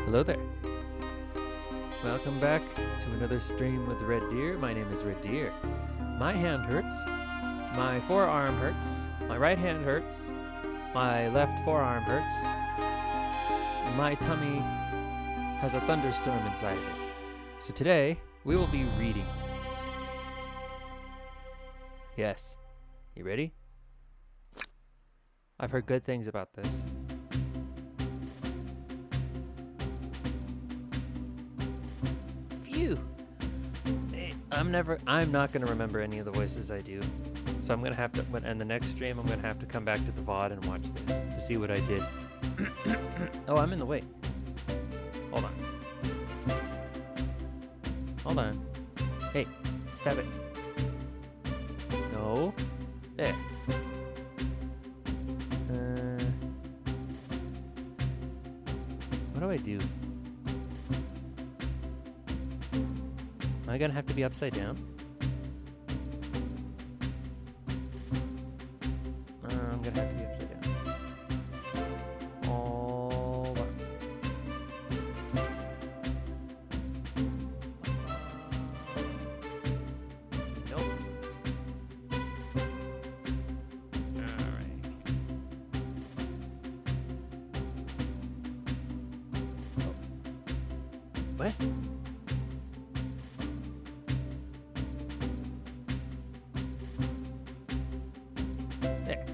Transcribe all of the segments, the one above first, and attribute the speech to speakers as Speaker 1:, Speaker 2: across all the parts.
Speaker 1: Hello there. Welcome back to another stream with Red Deer. My name is Red Deer. My hand hurts. My forearm hurts. My right hand hurts. My left forearm hurts. My tummy has a thunderstorm inside of it. So today, we will be reading. Yes. You ready? I've heard good things about this. Phew. I'm not gonna remember any of the voices I do. So I'm gonna have to, when the next stream, I'm gonna have to come back to the VOD and watch this to see what I did. Oh, I'm in the way. Hold on. Hold on. Hey, stop it. No. There. What do I do? Am I gonna have to be upside down? I'm gonna have to be upside down. Hold on. Nope. Alright. Oh. What? There.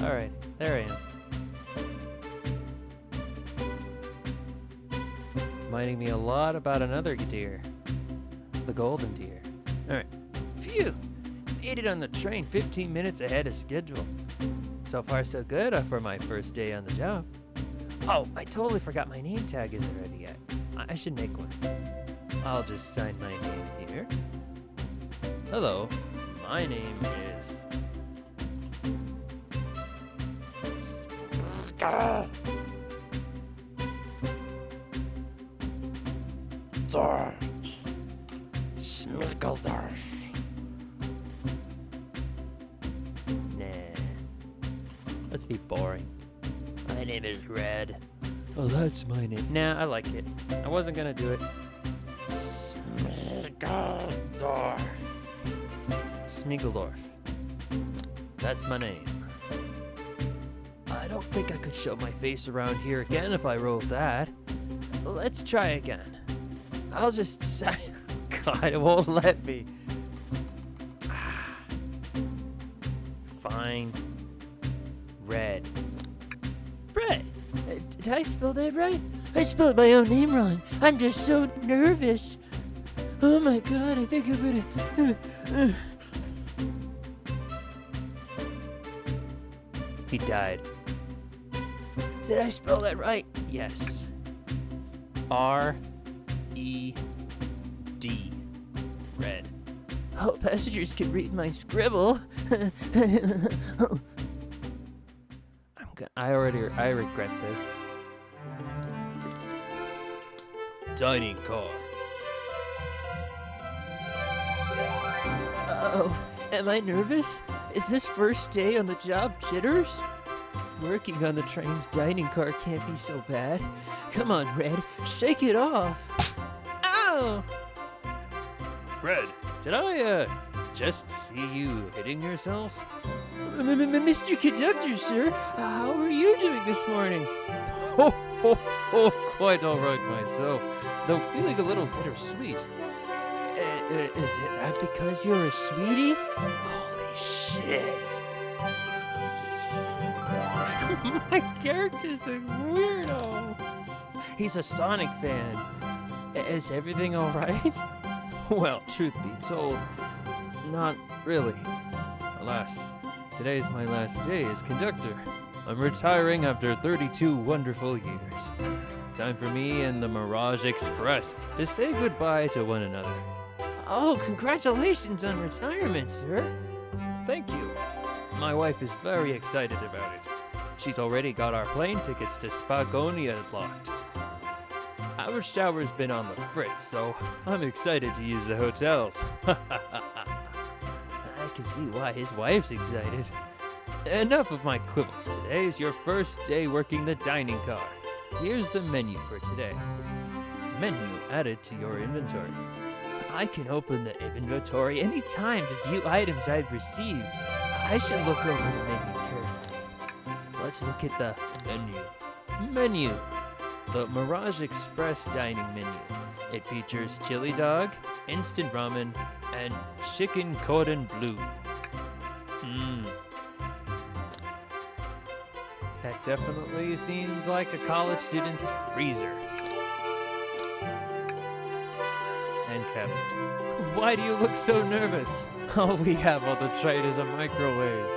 Speaker 1: Alright, there I am. Reminding me a lot about another deer. The golden deer. Alright. Phew! Made it on the train 15 minutes ahead of schedule. So far so good for my first day on the job. Oh, I totally forgot my name tag isn't ready yet. I should make one. I'll just sign my name here. Hello, my name is... George Schmickeldorf. Nah. Let's be boring. My name is Red. Oh, that's my name. Nah, I like it. I wasn't gonna do it. Smeagol-Dorf. Smeagol-Dorf. That's my name. I don't think I could show my face around here again if I rolled that. Let's try again. I'll just say... God, it won't let me. Fine. Red. Red. Did I spell that right? I spelled my own name wrong. I'm just so nervous. Oh my God, I think I'm gonna... He died. Did I spell that right? Yes. R-E-D. Red. Oh, passengers can read my scribble. I regret this. Dining car. Uh-oh, am I nervous? Is this first day on the job jitters? Working on the train's dining car can't be so bad. Come on, Red, shake it off. Ow! Red, did I, just see you hitting yourself? Mr. Conductor, sir, how are you doing this morning? Quite all right myself, though feeling a little bittersweet. Is it that because you're a sweetie? Holy shit. My character's a weirdo. He's a Sonic fan. Is everything alright? Well, truth be told, not really. Alas, today's my last day as conductor. I'm retiring after 32 wonderful years. Time for me and the Mirage Express to say goodbye to one another. Oh, congratulations on retirement, sir. Thank you. My wife is very excited about it. She's already got our plane tickets to Spagonia locked. Our shower's been on the fritz, so I'm excited to use the hotels. I can see why his wife's excited. Enough of my quibbles. Today is your first day working the dining car. Here's the menu for today. Menu added to your inventory. I can open the inventory anytime to view items I've received. I should look over the menu carefully. Let's look at the menu. The Mirage Express dining menu. It features chili dog, instant ramen, and chicken cordon bleu. That definitely seems like a college student's freezer. And cabinet. Why do you look so nervous? All we have on the trade is a microwave.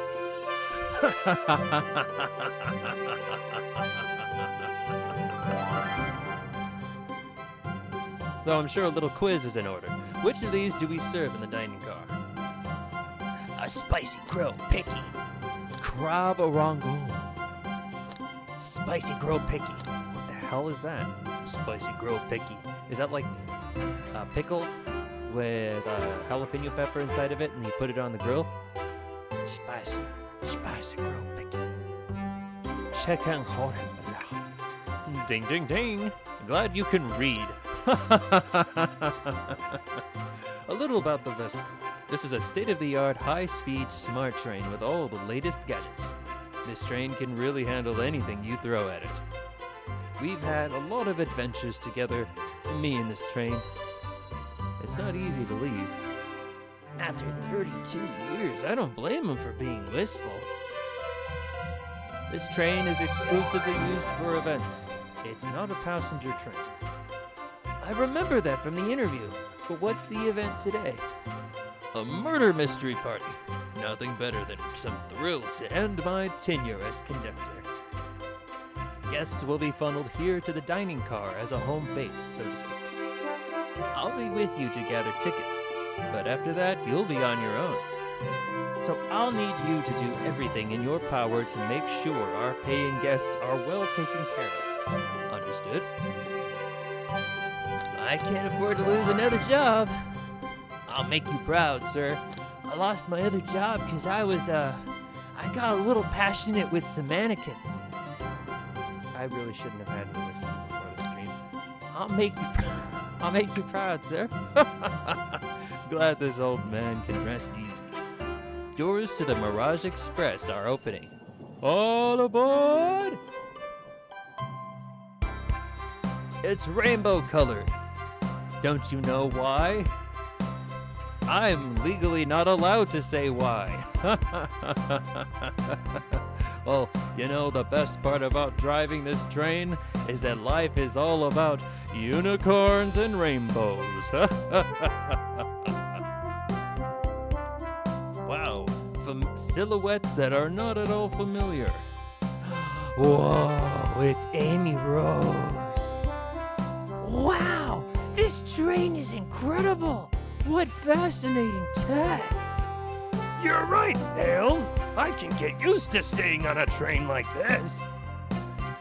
Speaker 1: Though I'm sure a little quiz is in order. Which of these do we serve in the dining car? A spicy grilled picky. Crab orango. Spicy grilled picky. What the hell is that? Spicy grilled picky. Is that like a pickle with a jalapeno pepper inside of it and you put it on the grill? Spicy grilled picky. Chicken cordon bleu. Ding, ding, ding. Glad you can read. A little about the vessel. This is a state-of-the-art, high-speed, smart train with all the latest gadgets. This train can really handle anything you throw at it. We've had a lot of adventures together, me and this train. It's not easy to leave. After 32 years, I don't blame him for being wistful. This train is exclusively used for events. It's not a passenger train. I remember that from the interview, but what's the event today? A murder mystery party. Nothing better than some thrills to end my tenure as conductor. Guests will be funneled here to the dining car as a home base, so to speak. I'll be with you to gather tickets, but after that, you'll be on your own. So I'll need you to do everything in your power to make sure our paying guests are well taken care of. Understood? I can't afford to lose another job. I'll make you proud, sir. I lost my other job because I got a little passionate with some mannequins. I really shouldn't have had any whiskey before the stream. I'll make you proud, sir. Glad this old man can rest easy. Doors to the Mirage Express are opening. All aboard! It's rainbow colored. Don't you know why? I'm legally not allowed to say why. Well, you know, the best part about driving this train is that life is all about unicorns and rainbows. Wow, silhouettes that are not at all familiar. Whoa, it's Amy Rose. Wow, this train is incredible. What fascinating tech. You're right, Nails. I can get used to staying on a train like this.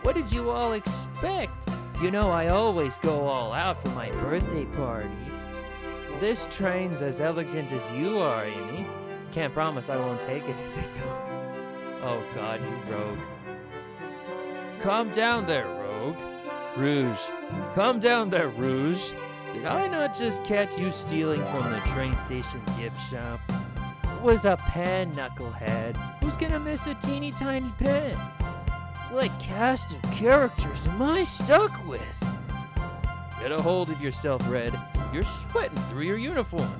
Speaker 1: What did you all expect? You know, I always go all out for my birthday party. This train's as elegant as you are, Amy. Can't promise I won't take anything. Oh God, you rogue. Calm down there, rogue. Rouge. Calm down there, Rouge. Did I not just catch you stealing from the train station gift shop? It was a pen, knucklehead. Who's gonna miss a teeny tiny pen? What cast of characters am I stuck with? Get a hold of yourself, Red. You're sweating through your uniform.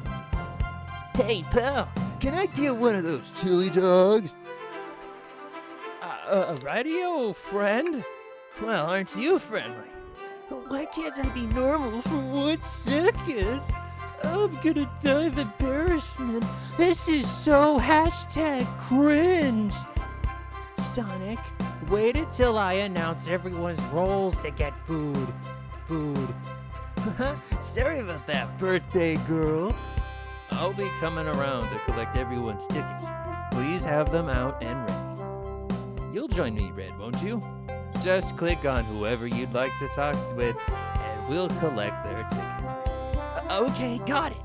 Speaker 1: Hey, pal, can I get one of those chili dogs? A radio, friend? Well, aren't you friendly? Why can't I be normal for 1 second? I'm gonna die of embarrassment. This is so #cringe. Sonic, wait until I announce everyone's roles to get food. Sorry about that, birthday girl. I'll be coming around to collect everyone's tickets. Please have them out and ready. You'll join me, Red, won't you? Just click on whoever you'd like to talk with, and we'll collect their ticket. Okay, got it.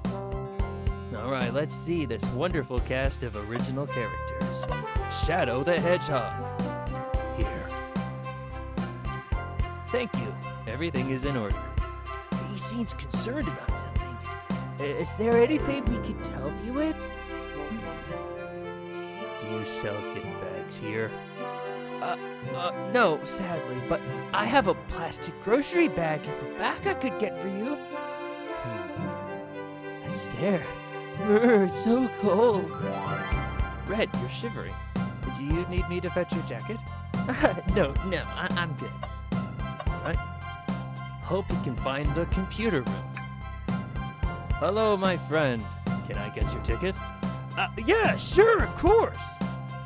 Speaker 1: All right, let's see this wonderful cast of original characters. Shadow the Hedgehog. Here. Thank you. Everything is in order. He seems concerned about something. Is there anything we can help you with? Do you sell gift bags here? No, sadly, but I have a plastic grocery bag in the back I could get for you. Esther, it's so cold. Red, you're shivering. Do you need me to fetch your jacket? No, I'm good. Right. Hope you can find the computer room. Hello, my friend. Can I get your ticket? Yeah, sure, of course.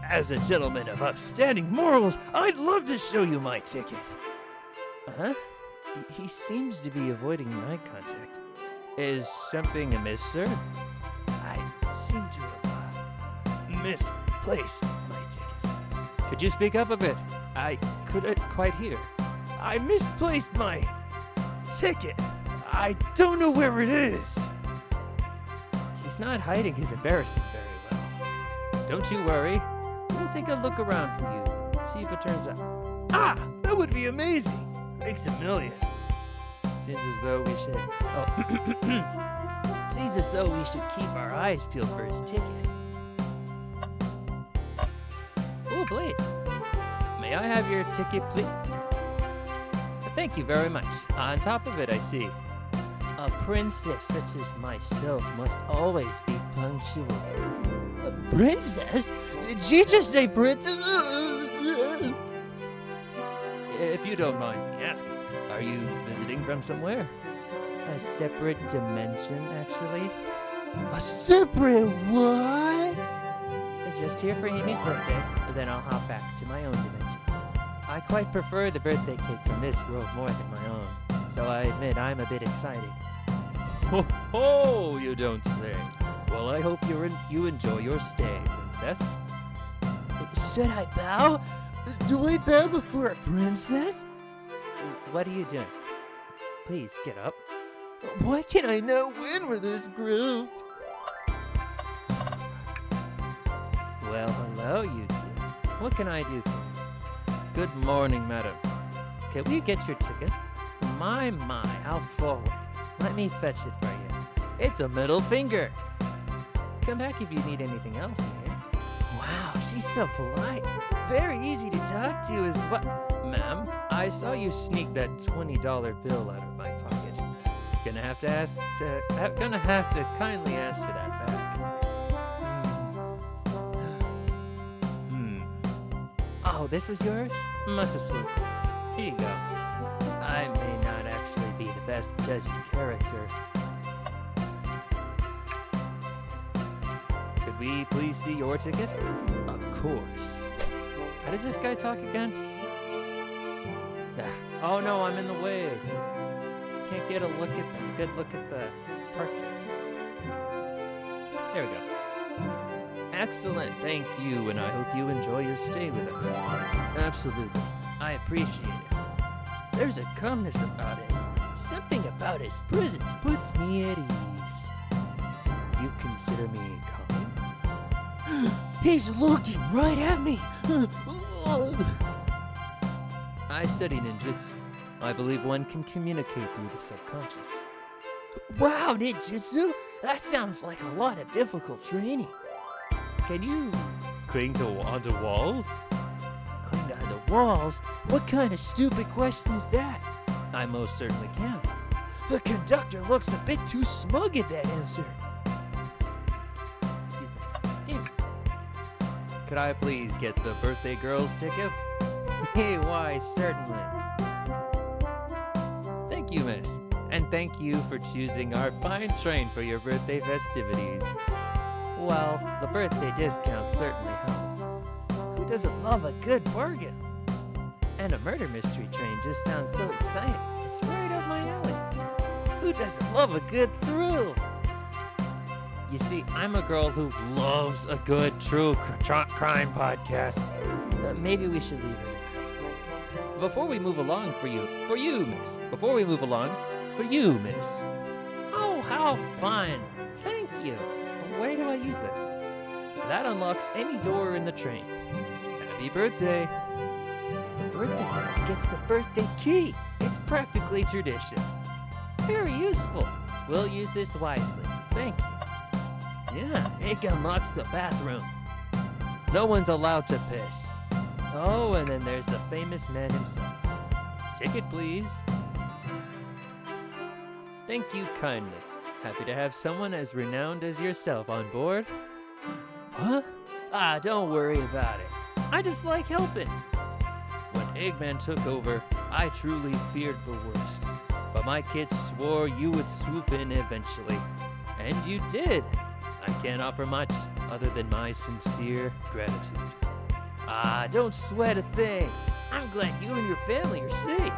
Speaker 1: As a gentleman of upstanding morals, I'd love to show you my ticket. Huh? He seems to be avoiding eye contact. Is something amiss, sir? I seem to have misplaced my ticket. Could you speak up a bit? I couldn't quite hear. I misplaced my ticket. I don't know where it is. He's not hiding his embarrassment very well. Don't you worry. We'll take a look around for you. See if it turns out. Ah! That would be amazing. Thanks a million. Seems as though we should... Seems as though we should keep our eyes peeled for his ticket. Oh, please. May I have your ticket, please? Thank you very much. On top of it, I see. A princess such as myself must always be punctual. A princess? Did she just say princess? If you don't mind me asking, are you visiting from somewhere? A separate dimension, actually. A separate what? Just here for Amy's birthday, then I'll hop back to my own dimension. I quite prefer the birthday cake from this world more than my own, so I admit I'm a bit excited. Ho ho, you don't say. Well, I hope you enjoy your stay, princess. Should I bow? Do I bow before a princess? What are you doing? Please, get up. Why can't I not win with this group? Well, hello, you two. What can I do for you? Good morning, madam. Can we get your ticket? My, how forward. Let me fetch it for you. It's a middle finger. Come back if you need anything else here. Wow, she's so polite. Very easy to talk to as well. Ma'am, I saw you sneak that $20 bill out of my pocket. Gonna have to kindly ask for that back. Oh, this was yours? Must have slipped. Here you go. I may not actually be the best judge of character. Could we please see your ticket? Of course. How does this guy talk again? Oh no, I'm in the way. Can't get a good look at the portraits. There we go. Excellent, thank you, and I hope you enjoy your stay with us. Absolutely, I appreciate it. There's a calmness about it. Something about his presence puts me at ease. You consider me calm? He's looking right at me! I study ninjutsu. I believe one can communicate through the subconscious. Wow, ninjutsu? That sounds like a lot of difficult training. Can you cling onto walls? Cling onto walls? What kind of stupid question is that? I most certainly can. The conductor looks a bit too smug at that answer. Excuse me. Could I please get the birthday girl's ticket? Hey, why, certainly. Thank you, miss. And thank you for choosing our fine train for your birthday festivities. Well, the birthday discount certainly helps. Who doesn't love a good bargain? And a murder mystery train just sounds so exciting. It's right up my alley. Who doesn't love a good thrill? You see, I'm a girl who loves a good true crime podcast. Maybe we should leave her. Before we move along for you, miss. Before we move along, for you, miss. Oh, how fun. Thank you. way do I use this? That unlocks any door in the train. Happy birthday. The birthday girl gets the birthday key. It's practically tradition. Very useful. We'll use this wisely. Thank you. Yeah, it unlocks the bathroom. No one's allowed to piss. Oh, and then there's the famous man himself. Ticket, please. Thank you kindly. Happy to have someone as renowned as yourself on board. Huh? Ah, don't worry about it. I just like helping. When Eggman took over, I truly feared the worst. But my kids swore you would swoop in eventually. And you did. I can't offer much other than my sincere gratitude. Ah, don't sweat a thing. I'm glad you and your family are safe.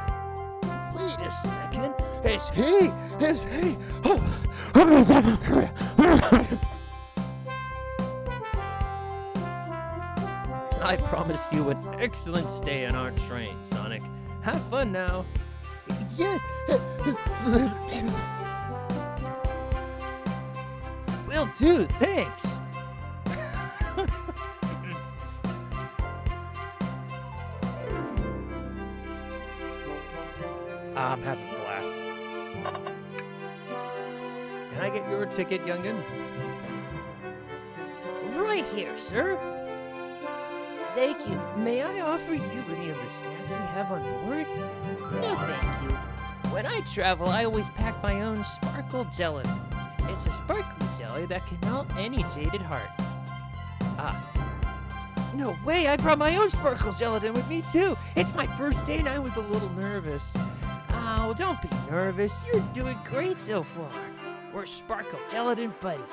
Speaker 1: Wait a second. Is he? I promise you an excellent stay on our train, Sonic. Have fun now. Yes. Will do, thanks. I'm having a blast. Can I get your ticket, youngin? Right here, sir. Thank you. May I offer you any of the snacks we have on board? No, thank you. When I travel, I always pack my own sparkle jelly. It's a sparkly jelly that can melt any jaded heart. Ah. No way, I brought my own sparkle gelatin with me too. It's my first day and I was a little nervous. Oh, don't be nervous. You're doing great so far. We're sparkle gelatin buddies.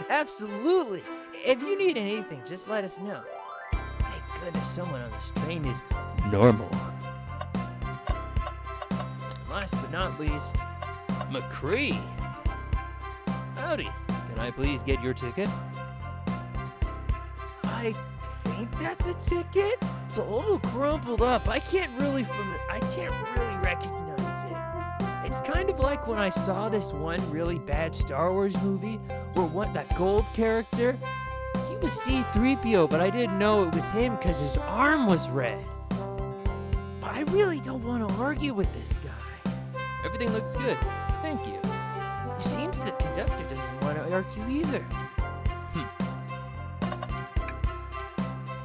Speaker 1: Absolutely. If you need anything, just let us know. Thank goodness someone on this train is normal. Last but not least, McCree. Howdy. Can I please get your ticket? I think that's a ticket. It's a little crumpled up. I can't really recognize it. It's kind of like when I saw this one really bad Star Wars movie where that gold character, he was C-3PO, but I didn't know it was him because his arm was red. I really don't want to argue with this guy. Everything looks good. Thank you. It seems the conductor doesn't want to argue either.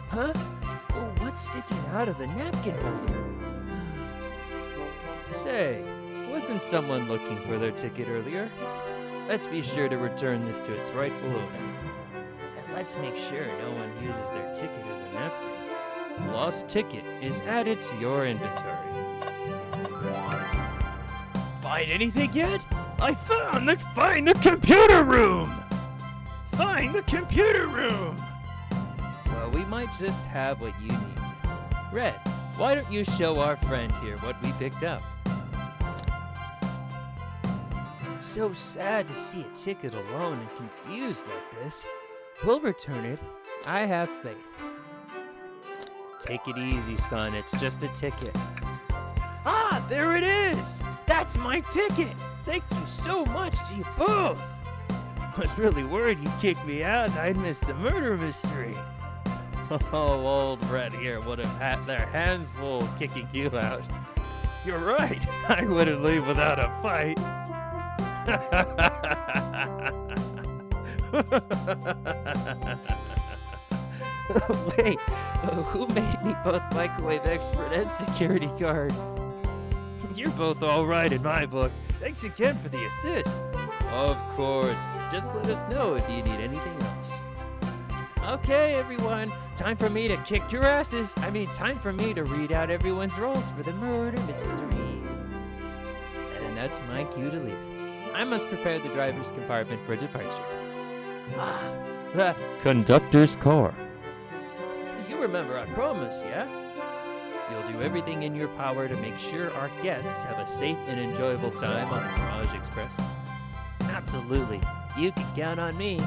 Speaker 1: Huh? Oh, what's sticking out of the napkin holder? Say, wasn't someone looking for their ticket earlier? Let's be sure to return this to its rightful owner. And let's make sure no one uses their ticket as a napkin. Lost ticket is added to your inventory. Find anything yet? I find the computer room! Find the computer room! Well, we might just have what you need. Red, why don't you show our friend here what we picked up? So sad to see a ticket alone and confused like this. We'll return it. I have faith. Take it easy, son. It's just a ticket. Ah, there it is! That's my ticket! Thank you so much to you both! I was really worried you'd kick me out and I'd miss the murder mystery. Oh, old Red here would have had their hands full kicking you out. You're right, I wouldn't leave without a fight. Wait, who made me both microwave expert and security guard? You're both all right in my book. Thanks again for the assist. Of course, just let us know if you need anything else. Okay, everyone, time for me to kick your asses. Time for me to read out everyone's roles for the murder mystery. And that's my cue to leave. I must prepare the driver's compartment for departure. Ah, the conductor's car. You remember our promise, yeah? You'll do everything in your power to make sure our guests have a safe and enjoyable time on the Mirage Express. Absolutely. You can count on me.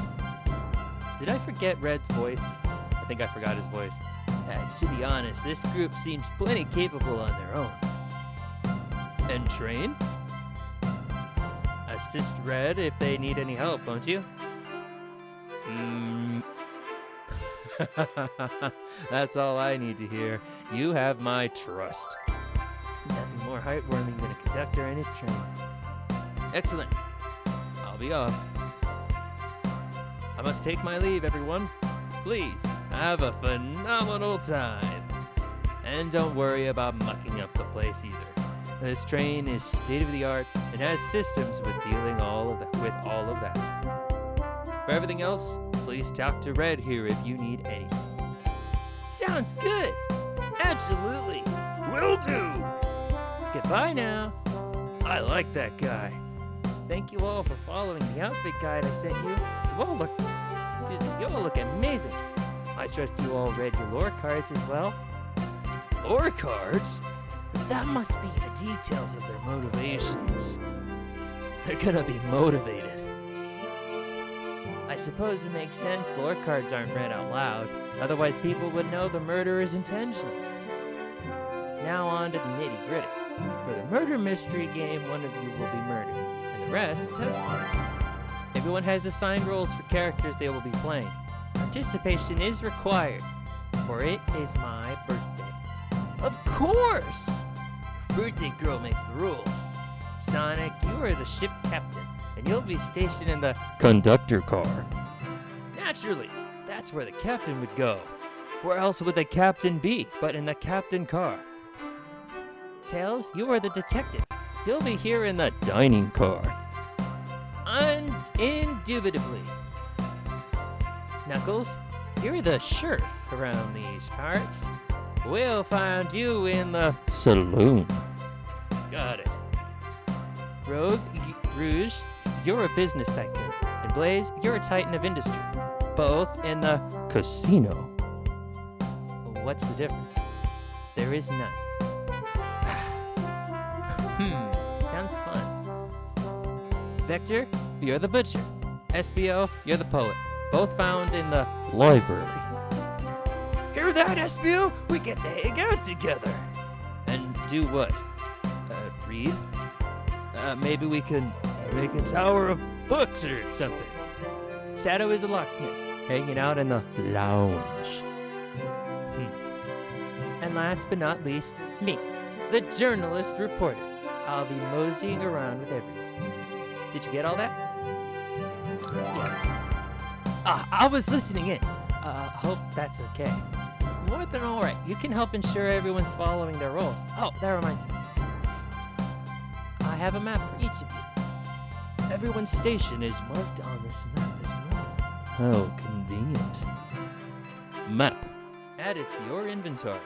Speaker 1: Did I forget Red's voice? I think I forgot his voice. To be honest, this group seems plenty capable on their own. And train? A assist Red if they need any help, won't you? That's all I need to hear. You have my trust. Nothing more heartwarming than a conductor and his train. Excellent. I'll be off. I must take my leave, everyone. Please, have a phenomenal time. And don't worry about mucking up the place either. This train is state-of-the-art and has systems with dealing with all of that. For everything else, please talk to Red here if you need anything. Sounds good. Absolutely. Will do. Goodbye now. I like that guy. Thank you all for following the outfit guide I sent you. You all look amazing. I trust you all read your lore cards as well. Lore cards? That must be the details of their motivations. They're gonna be motivated. I suppose it makes sense lore cards aren't read out loud, otherwise people would know the murderer's intentions. Now on to the nitty-gritty. For the murder mystery game, one of you will be murdered, and the rest suspects. Everyone has assigned roles for characters they will be playing. Participation is required, for it is my birthday. Of course! Birthday girl makes the rules. Sonic, you are the ship captain, and you'll be stationed in the conductor car. Naturally, that's where the captain would go. Where else would the captain be but in the captain car? Tails, you are the detective. You'll be here in the dining car. Indubitably. Knuckles, you're the sheriff around these parts. We'll find you in the saloon. Got it. Rouge, you're a business tycoon. And Blaze, you're a titan of industry. Both in the casino. What's the difference? There is none. Sounds fun. Vector, you're the butcher. SBO, you're the poet. Both found in the library. Hear that, SBO? We get to hang out together. And do what? Read? Maybe we can make a tower of books or something. Shadow is a locksmith, hanging out in the lounge. And last but not least, me, the journalist reporter. I'll be moseying around with everyone. Did you get all that? Yes. I was listening in. Hope that's okay. More than all right. You can help ensure everyone's following their roles. Oh, that reminds me. I have a map for each of you. Everyone's station is marked on this map as well. How convenient. Map. Add it to your inventory.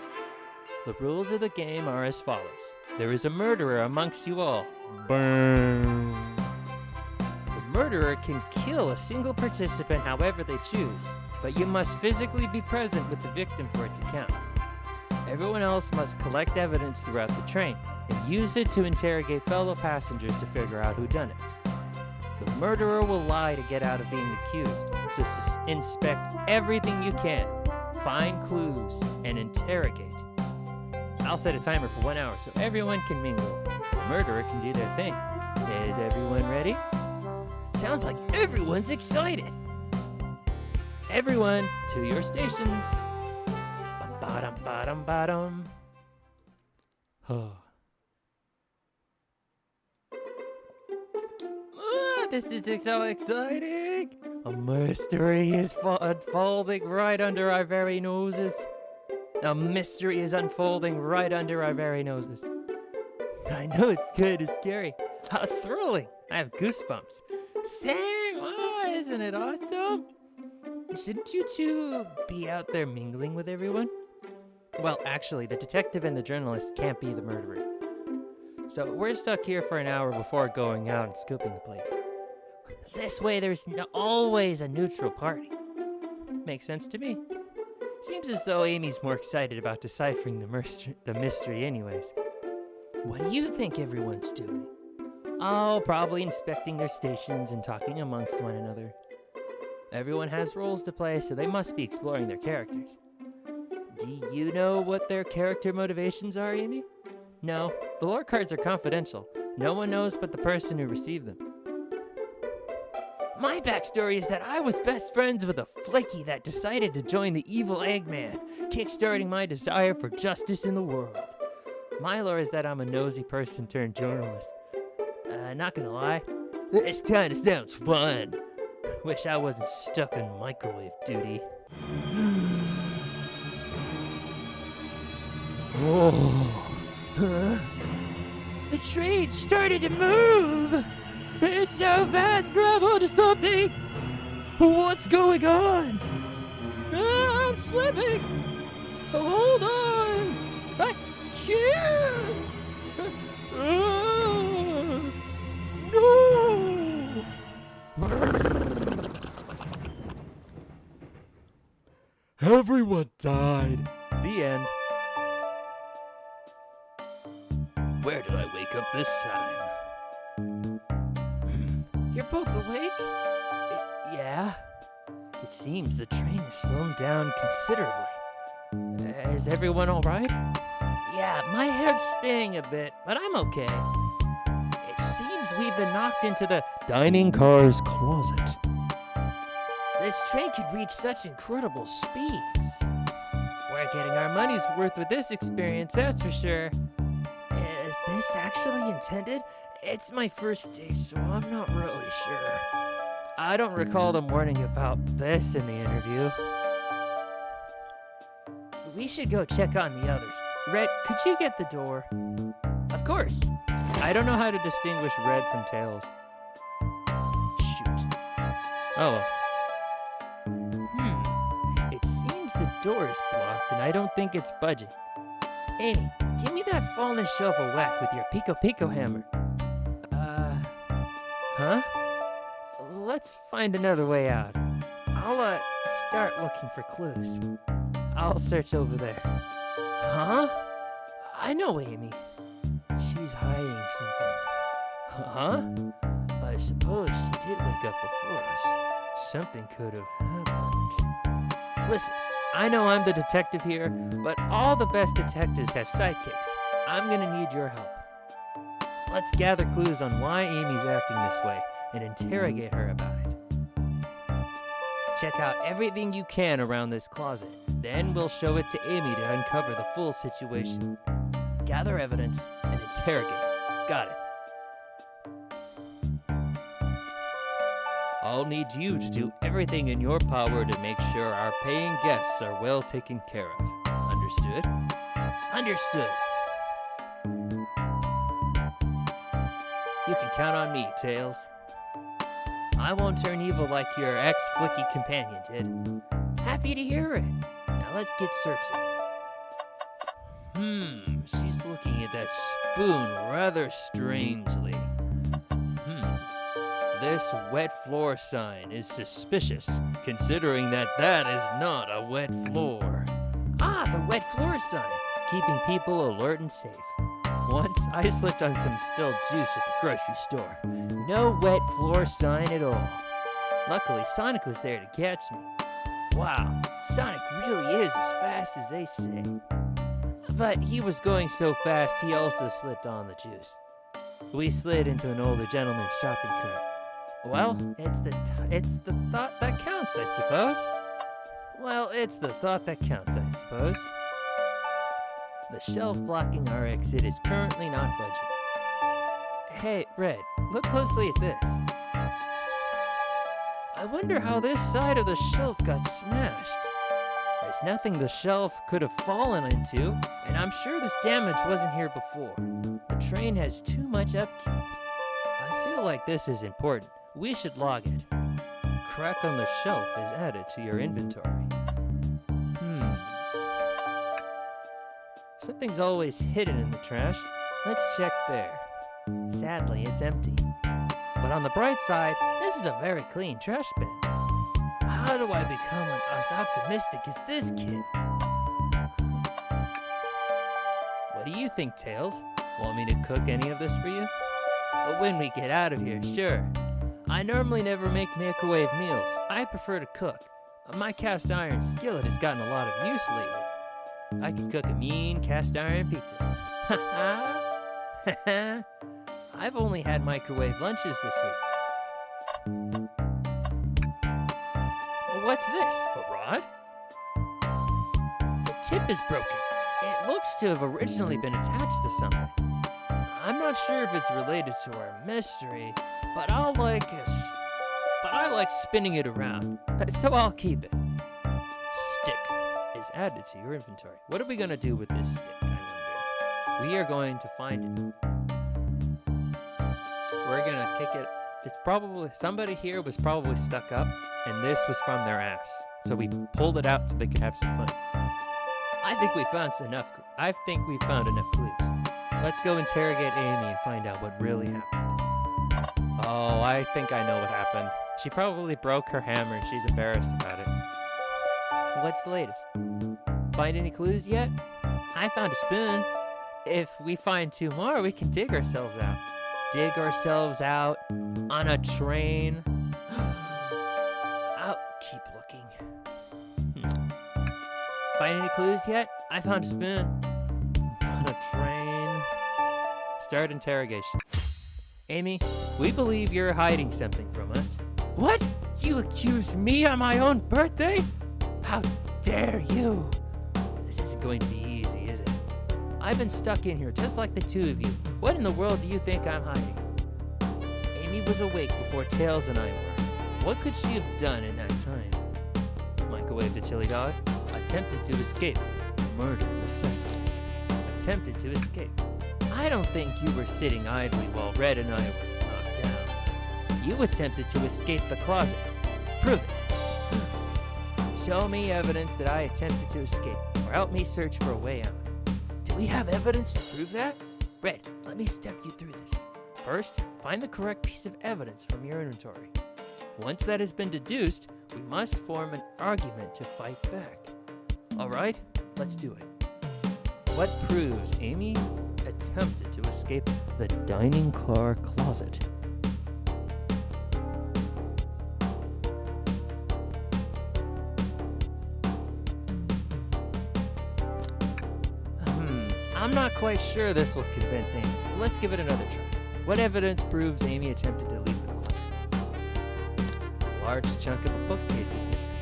Speaker 1: The rules of the game are as follows. There is a murderer amongst you all. Burn. The murderer can kill a single participant however they choose, but you must physically be present with the victim for it to count. Everyone else must collect evidence throughout the train and use it to interrogate fellow passengers to figure out who done it. The murderer will lie to get out of being accused, so inspect everything you can, find clues, and interrogate. I'll set a timer for 1 hour so everyone can mingle. The murderer can do their thing. Is everyone ready? Sounds like everyone's excited. Everyone, to your stations. Bottom, bottom, bottom. This is so exciting. A mystery is unfolding right under our very noses. A mystery is unfolding right under our very noses. I know it's kind of scary. How thrilling. I have goosebumps. Same. Oh, isn't it awesome? Shouldn't you two be out there mingling with everyone? Well, actually, the detective and the journalist can't be the murderer. So we're stuck here for an hour before going out and scooping the place. This way there's always a neutral party. Makes sense to me. Seems as though Amy's more excited about deciphering the mystery anyways. What do you think everyone's doing? Oh, probably inspecting their stations and talking amongst one another. Everyone has roles to play, so they must be exploring their characters. Do you know what their character motivations are, Amy? No, the lore cards are confidential. No one knows but the person who received them. My backstory is that I was best friends with a flaky that decided to join the evil Eggman, kickstarting my desire for justice in the world. My lore is that I'm a nosy person turned journalist. Not gonna lie, this kinda sounds fun. Wish I wasn't stuck in microwave duty. Oh. Huh? The train started to move! It's so fast, grab onto something! What's going on? I'm slipping! Hold on! I can't! No!
Speaker 2: Everyone died.
Speaker 1: The end. Where did I wake up this time? You're both awake? Yeah. It seems the train has slowed down considerably. Is everyone alright? Yeah, my head's spinning a bit, but I'm okay. It seems we've been knocked into the dining car's closet. This train could reach such incredible speeds. We're getting our money's worth with this experience, that's for sure. Is this actually intended? It's my first day, so I'm not really sure. I don't recall them warning about this in the interview. We should go check on the others. Red, could you get the door? Of course. I don't know how to distinguish Red from Tails. Shoot. Oh. It seems the door is blocked, and I don't think it's budging. Amy, give me that fallen shelf a whack with your Pico hammer. Huh? Let's find another way out. I'll, start looking for clues. I'll search over there. Huh? I know Amy. She's hiding something. Huh? I suppose she did wake up before us. Something could have happened. Listen, I know I'm the detective here, but all the best detectives have sidekicks. I'm gonna need your help. Let's gather clues on why Amy's acting this way and interrogate her about it. Check out everything you can around this closet. Then we'll show it to Amy to uncover the full situation. Gather evidence and interrogate. Got it. I'll need you to do everything in your power to make sure our paying guests are well taken care of. Understood? Understood. You can count on me, Tails. I won't turn evil like your ex-flicky companion did. Happy to hear it. Now let's get searching. She's looking at that spoon rather strangely. This wet floor sign is suspicious, considering that is not a wet floor. Ah, the wet floor sign, keeping people alert and safe. Once, I slipped on some spilled juice at the grocery store. No wet floor sign at all. Luckily, Sonic was there to catch me. Wow, Sonic really is as fast as they say. But he was going so fast, he also slipped on the juice. We slid into an older gentleman's shopping cart. Well, it's the thought that counts, I suppose. Well, it's the thought that counts, I suppose. The shelf blocking our exit is currently not budging. Hey, Red, look closely at this. I wonder how this side of the shelf got smashed. There's nothing the shelf could have fallen into, and I'm sure this damage wasn't here before. The train has too much upkeep. I feel like this is important. We should log it. Crack on the shelf is added to your inventory. Something's always hidden in the trash. Let's check there. Sadly, it's empty. But on the bright side, this is a very clean trash bin. How do I become as optimistic as this kid? What do you think, Tails? Want me to cook any of this for you? When we get out of here, sure. I normally never make microwave meals. I prefer to cook. My cast iron skillet has gotten a lot of use lately. I can cook a mean cast iron pizza. I've only had microwave lunches this week. What's this? A rod? The tip is broken. It looks to have originally been attached to something. I'm not sure if it's related to our mystery, but I like spinning it around, so I'll keep it. Stick is added to your inventory. What are we gonna do with this stick, I wonder? We are going to find it. We're gonna take it. It's probably, somebody here was probably stuck up, and this was from their ass. So we pulled it out so they could have some fun. I think we found enough clues. Let's go interrogate Amy and find out what really happened. Oh, I think I know what happened. She probably broke her hammer and she's embarrassed about it. What's the latest? Find any clues yet? I found a spoon. If we find 2 more, we can dig ourselves out. Dig ourselves out on a train. I'll keep looking. Find any clues yet? I found a spoon. On a train. Start interrogation. Amy, we believe you're hiding something from us. What? You accuse me on my own birthday? How dare you? This isn't going to be easy, is it? I've been stuck in here just like the 2 of you. What in the world do you think I'm hiding? Amy was awake before Tails and I were. What could she have done in that time? Microwave the chili dog. Attempted to escape. Murder the suspect. Attempted to escape. I don't think you were sitting idly while Red and I were knocked down. You attempted to escape the closet. Prove it. Show me evidence that I attempted to escape, or help me search for a way out. Do we have evidence to prove that? Red, let me step you through this. First, find the correct piece of evidence from your inventory. Once that has been deduced, we must form an argument to fight back. All right, let's do it. What proves Amy attempted to escape the dining car closet? I'm not quite sure this will convince Amy. Let's give it another try. What evidence proves Amy attempted to leave the closet? A large chunk of a bookcase is missing.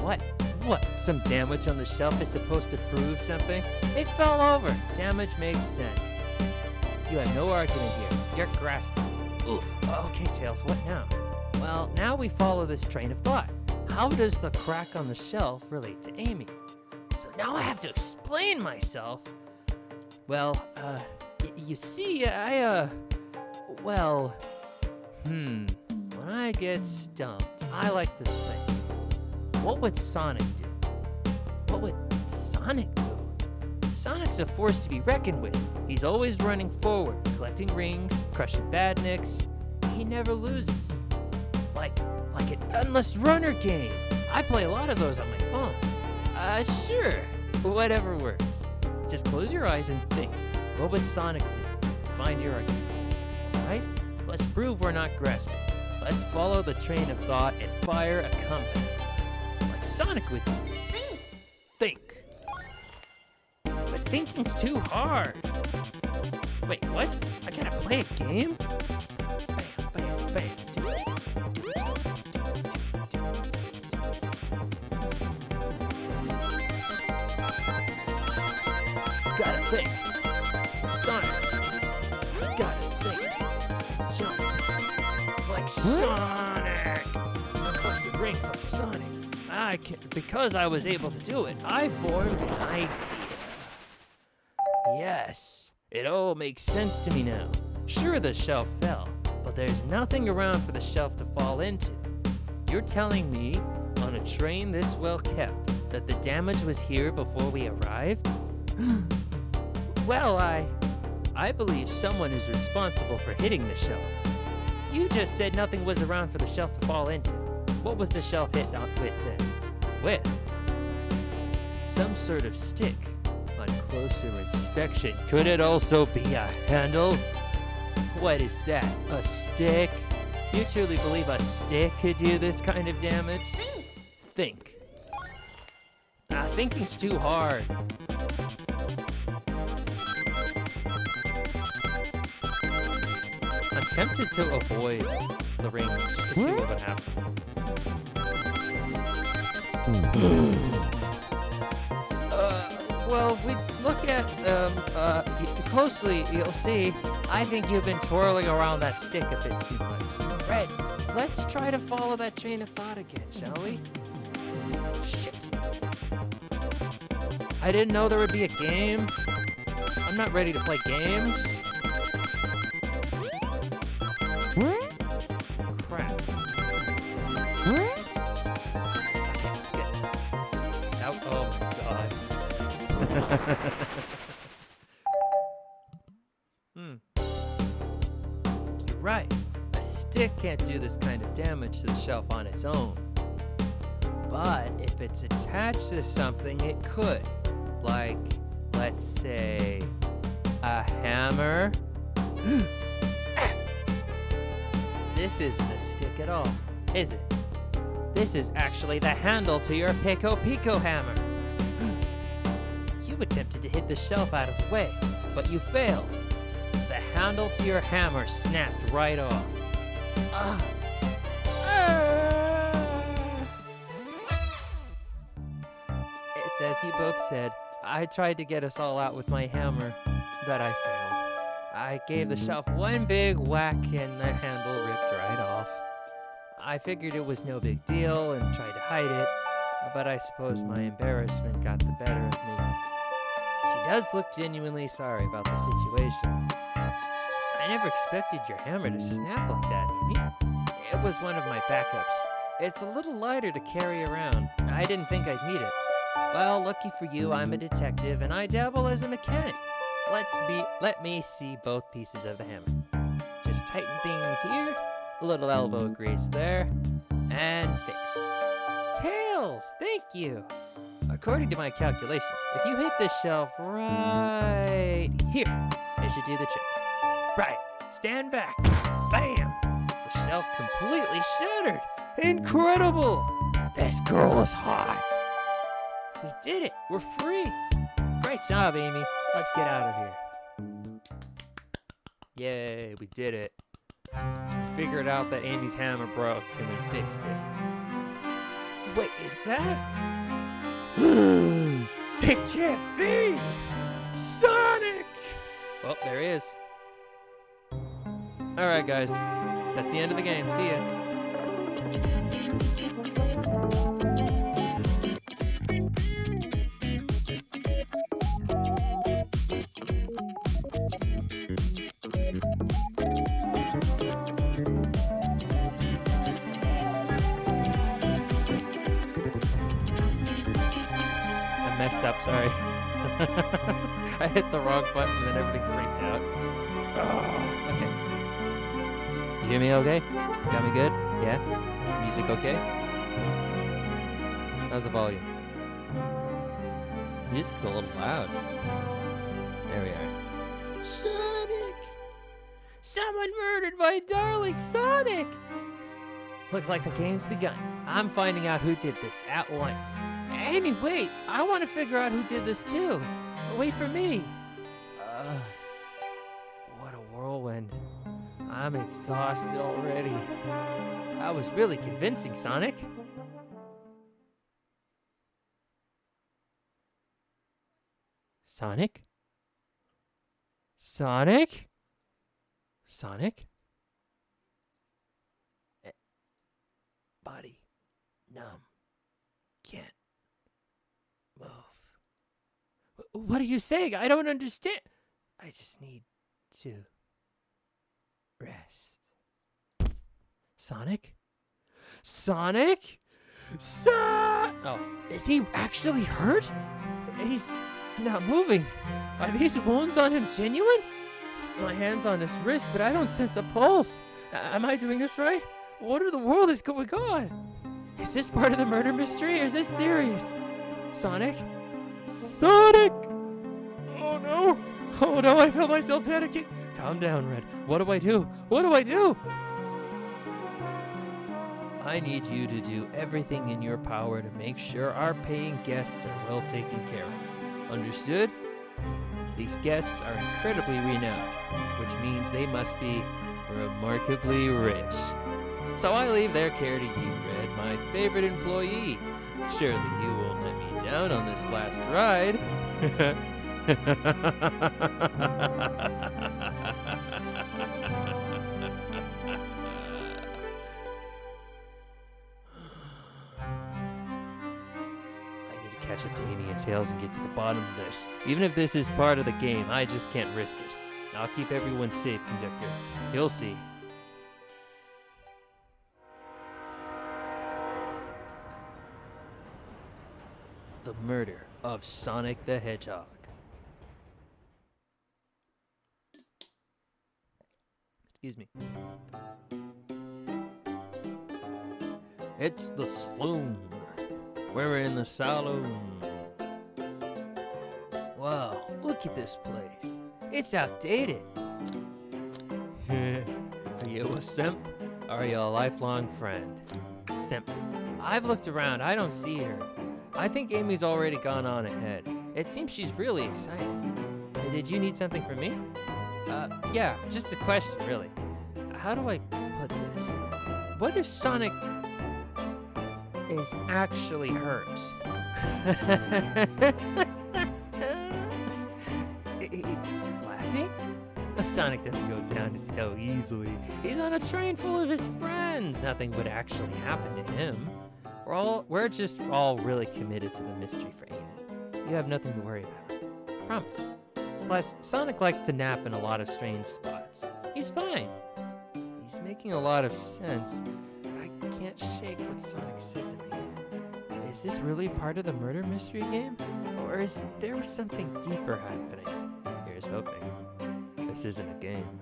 Speaker 1: What? What? Some damage on the shelf is supposed to prove something? It fell over. Damage makes sense. You have no argument here. You're grasping. Oof. Okay, Tails, what now? Well, now we follow this train of thought. How does the crack on the shelf relate to Amy? So now I have to explain myself. Well, you see, when I get stumped, I like to think. What would Sonic do? What would Sonic do? Sonic's a force to be reckoned with. He's always running forward, collecting rings, crushing badniks. He never loses. Like an endless runner game. I play a lot of those on my phone. Sure. Whatever works. Just close your eyes and think. What would Sonic do? Find your argument. Alright? Let's prove we're not grasping. Let's follow the train of thought and fire a comeback. Like Sonic would do. Think. But thinking's too hard. Wait, what? I gotta play a game? Bam, bam, bam. Gotta think. Sonic. Gotta think. Jump. Like Sonic. Collect the rings like Sonic. Because I was able to do it, I formed an idea. Yes, it all makes sense to me now. Sure, the shelf fell, but there's nothing around for the shelf to fall into. You're telling me, on a train this well kept, that the damage was here before we arrived? Well, I believe someone is responsible for hitting the shelf. You just said nothing was around for the shelf to fall into. What was the shelf hit with then? With? Some sort of stick. On closer inspection, could it also be a handle? What is that? A stick? You truly believe a stick could do this kind of damage? Think. Thinking's too hard. I'm tempted to avoid the rings just to see what would happen. Well, if we look at closely, you'll see, I think you've been twirling around that stick a bit too much. Right, let's try to follow that train of thought again, shall we? Shit. I didn't know there would be a game. I'm not ready to play games. Crap. Oh my god. You're right. A stick can't do this kind of damage to the shelf on its own. But if it's attached to something, it could. Like, let's say, a hammer. This isn't a stick at all, is it? This is actually the handle to your Pico Pico hammer. You attempted to hit the shelf out of the way, but you failed. The handle to your hammer snapped right off. It's as you both said, I tried to get us all out with my hammer, but I failed. I gave the shelf one big whack and the handle ripped right off. I figured it was no big deal and tried to hide it, but I suppose my embarrassment got the better of me. She does look genuinely sorry about the situation. I never expected your hammer to snap like that, Amy. It was one of my backups. It's a little lighter to carry around. I didn't think I'd need it. Well, lucky for you, I'm a detective and I dabble as a mechanic. Let me see both pieces of the hammer. Just tighten things here, a little elbow grease there, and fixed. Tails! Thank you! According to my calculations, if you hit this shelf right here, it should do the trick. Right, stand back. Bam! The shelf completely shattered. Incredible! This girl is hot. We did it. We're free. Great job, Amy. Let's get out of here. Yay, we did it. We figured out that Amy's hammer broke and we fixed it. Wait, is that? It can't be! Sonic! Well, there he is. Alright, guys. That's the end of the game. See ya. Messed up, sorry. I hit the wrong button and then everything freaked out. Oh, okay. You hear me okay? Got me good? Yeah? Music okay? How's the volume? Music's a little loud. There we are. Sonic! Someone murdered my darling Sonic! Looks like the game's begun. I'm finding out who did this at once. Amy, wait! I want to figure out who did this too. Wait for me. What a whirlwind. I'm exhausted already. That was really convincing, Sonic. Sonic? Sonic? Sonic? Body numb. Can't move. What are you saying? I don't understand. I just need to rest. Sonic? Sonic? Oh, is he actually hurt? He's not moving. Are these wounds on him genuine? My hand's on his wrist, but I don't sense a pulse. Am I doing this right? What in the world is going on? Is this part of the murder mystery, or is this serious? Sonic? Sonic! Oh no! Oh no, I feel myself panicking. Calm down, Red. What do I do? What do I do? I need you to do everything in your power to make sure our paying guests are well taken care of. Understood? These guests are incredibly renowned, which means they must be remarkably rich. So I leave their care to you, Red, my favorite employee. Surely you won't let me down on this last ride. I need to catch up to Amy and Tails and get to the bottom of this. Even if this is part of the game, I just can't risk it. I'll keep everyone safe, Conductor. You'll see. The murder of Sonic the Hedgehog. Excuse me. It's the saloon. We're in the saloon. Wow, look at this place. It's outdated. Are you a simp? Or are you a lifelong friend? Simp. I've looked around. I don't see her. I think Amy's already gone on ahead. It seems she's really excited. Did you need something from me? Yeah, just a question, really. How do I put this? What if Sonic is actually hurt? He's laughing? Sonic doesn't go down so easily. He's on a train full of his friends. Nothing would actually happen to him. We're just all really committed to the mystery for Amy. You have nothing to worry about. Promise. Plus, Sonic likes to nap in a lot of strange spots. He's fine. He's making a lot of sense, but I can't shake what Sonic said to me. Is this really part of the murder mystery game? Or is there something deeper happening? Here's hoping. This isn't a game.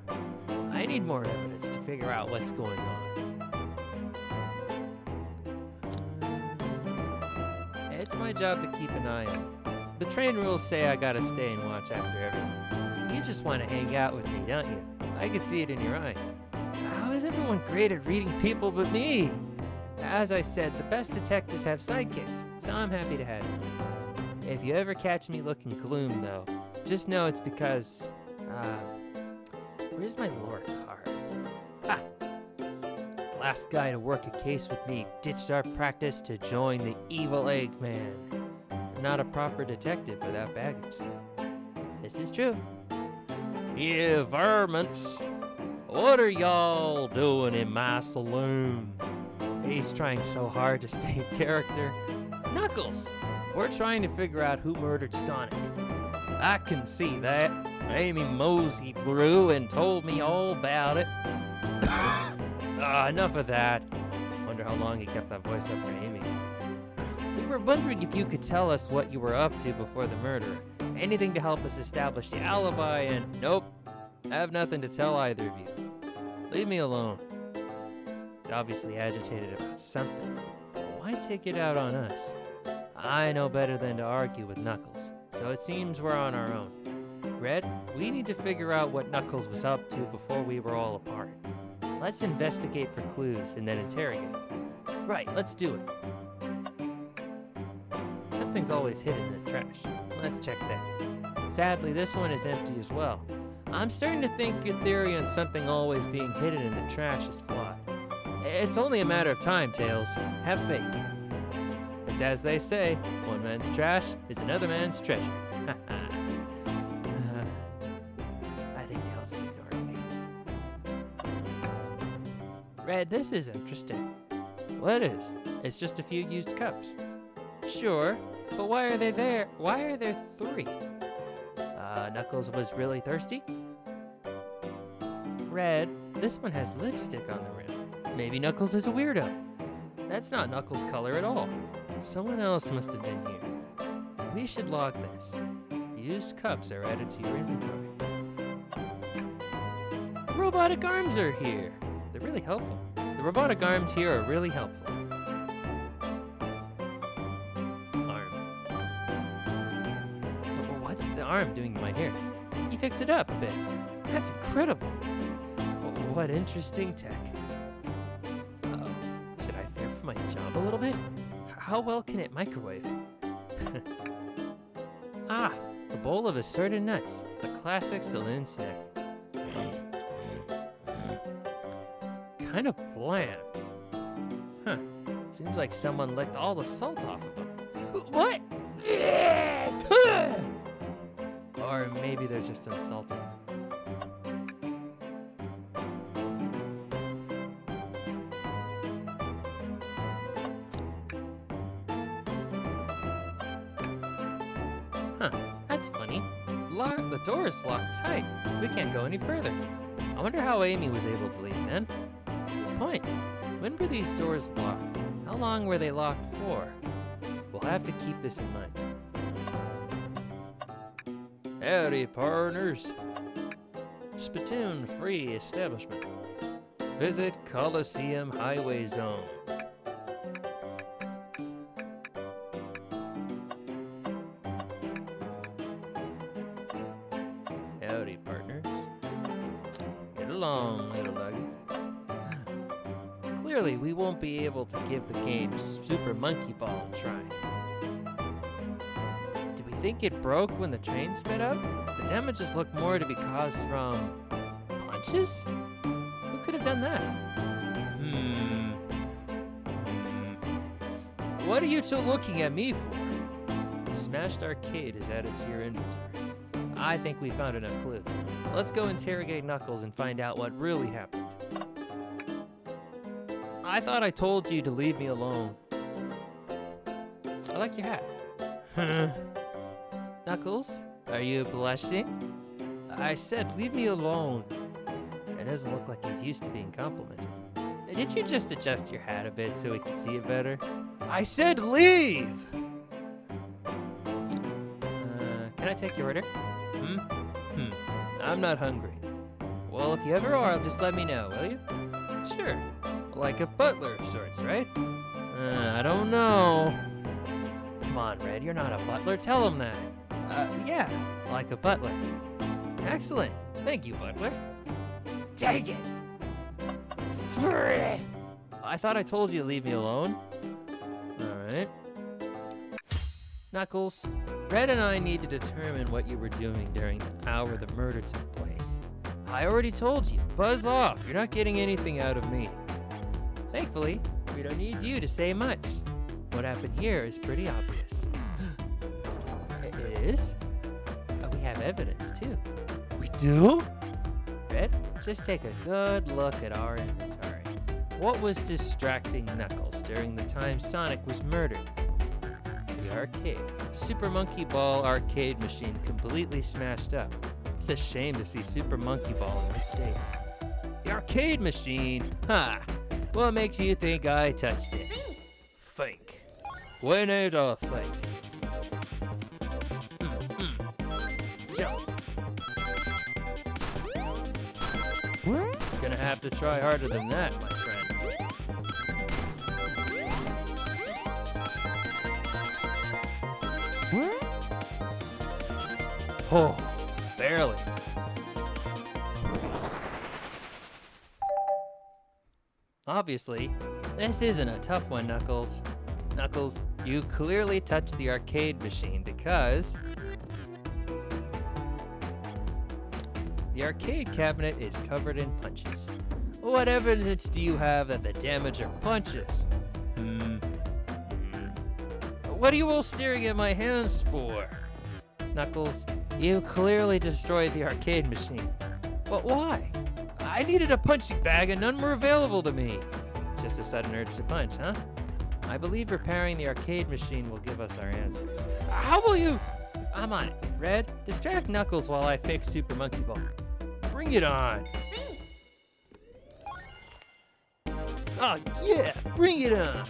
Speaker 1: I need more evidence to figure out what's going on. It's my job to keep an eye on you. The train rules say I gotta stay and watch after everyone. You just want to hang out with me, don't you? I could see it in your eyes. How is everyone great at reading people but me? As I said, the best detectives have sidekicks, so I'm happy to have you. If you ever catch me looking gloom, though, just know it's because, where's my lore card? Ah! Last guy to work a case with me ditched our practice to join the evil Eggman. Not a proper detective without baggage. This is true. You varmints, what are y'all doing in my saloon? He's trying so hard to stay in character. Knuckles, we're trying to figure out who murdered Sonic. I can see that. Amy moseyed through and told me all about it. Enough of that. Wonder how long he kept that voice up for Amy. We were wondering if you could tell us what you were up to before the murder. Anything to help us establish the alibi, and nope, I have nothing to tell either of you. Leave me alone. He's obviously agitated about something. Why take it out on us? I know better than to argue with Knuckles, so it seems we're on our own. Red, we need to figure out what Knuckles was up to before we were all apart. Let's investigate for clues and then interrogate. Right, let's do it. Something's always hidden in the trash. Let's check that. Sadly, this one is empty as well. I'm starting to think your theory on something always being hidden in the trash is flawed. It's only a matter of time, Tails. Have faith. It's as they say, one man's trash is another man's treasure. I think Tails is ignoring me. Red, this is interesting. What is? It's just a few used cups. Sure, but why are they there? Why are there 3? Knuckles was really thirsty? Red, this one has lipstick on the rim. Maybe Knuckles is a weirdo. That's not Knuckles' color at all. Someone else must have been here. We should log this. Used cups are added to your inventory. The robotic arms are here. They're really helpful. The robotic arms here are really helpful. What's the arm doing in my hair? You fixed it up a bit. That's incredible. What interesting tech. Uh-oh. Should I fear for my job a little bit? How well can it microwave? Ah, a bowl of assorted nuts. The classic saloon snack. Kind of bland. Huh. Seems like someone licked all the salt off of them. What? Or maybe they're just insulting. Huh, that's funny. The door is locked tight. We can't go any further. I wonder how Amy was able to leave then. Good point. When were these doors locked? How long were they locked for? We'll have to keep this in mind. Howdy, partners. Spittoon-free establishment. Visit Coliseum Highway Zone. Howdy, partners. Get along, little doggy. Clearly, we won't be able to give the game Super Monkey Ball a try. Do we think it broke when the train sped up? The damages look more to be caused from punches? Who could have done that? What are you two looking at me for? Smashed arcade is added to your inventory. I think we found enough clues. Let's go interrogate Knuckles and find out what really happened. I thought I told you to leave me alone. I like your hat. Knuckles, are you blushing? I said leave me alone. It doesn't look like he's used to being complimented. Did you just adjust your hat a bit so we can see it better? I said leave! Can I take your order? I'm not hungry. Well, if you ever are, just let me know, will you? Sure. Like a butler of sorts, right? I don't know. Come on, Red, you're not a butler. Tell him that. Yeah, like a butler. Excellent. Thank you, butler. Take it! I thought I told you to leave me alone. Alright. Knuckles, Red and I need to determine what you were doing during the hour the murder took place. I already told you. Buzz off. You're not getting anything out of me. Thankfully, we don't need you to say much. What happened here is pretty obvious. It is? We have evidence, too. We do? Red, just take a good look at our inventory. What was distracting Knuckles during the time Sonic was murdered? The arcade. Super Monkey Ball arcade machine completely smashed up. It's a shame to see Super Monkey Ball in this state. The arcade machine? Ha! What makes you think I touched it? Think. We need to think. Jump. Gonna have to try harder than that, my friend. Oh, barely. Obviously, this isn't a tough one, Knuckles. Knuckles, you clearly touched the arcade machine because the arcade cabinet is covered in punches. What evidence do you have that the damage are punches? What are you all staring at my hands for? Knuckles, you clearly destroyed the arcade machine. But why? I needed a punching bag and none were available to me. Just a sudden urge to punch, huh? I believe repairing the arcade machine will give us our answer. How will you? I'm on it. Red, distract Knuckles while I fix Super Monkey Ball. Bring it on. Oh yeah, bring it on.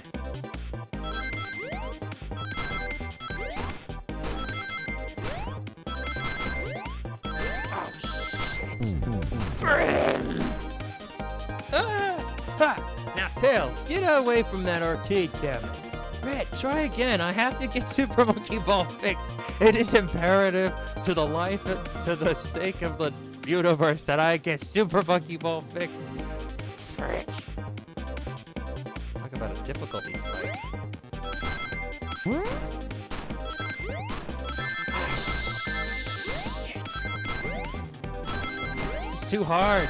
Speaker 1: Now, Tails, get away from that arcade cabinet. Red, try again. I have to get Super Monkey Ball fixed. It is imperative to the sake of the universe that I get Super Monkey Ball fixed. Frick. Talk about a difficulty spike. This is too hard.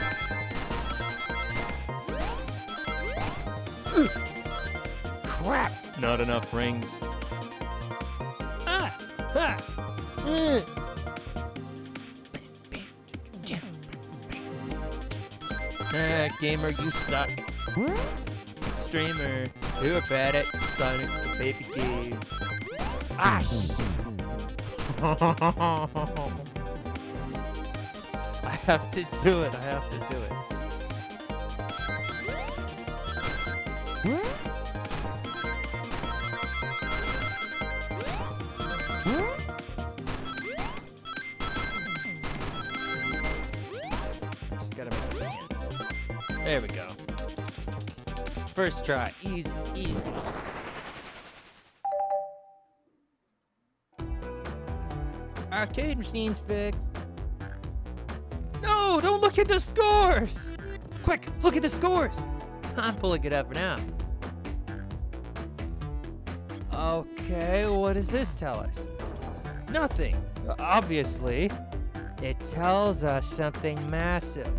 Speaker 1: crap! Not enough rings. Ah! Ha! Gamer, you suck. Streamer, you're bad at Sonic the Baby game. Ah! I have to do it. I have to do it. Just gotta make it. There we go. First try. Easy, easy. Arcade machine's fixed. No, don't look at the scores! Quick, look at the scores! I'm pulling it up now. Okay, what does this tell us? Nothing, obviously. It tells us something massive.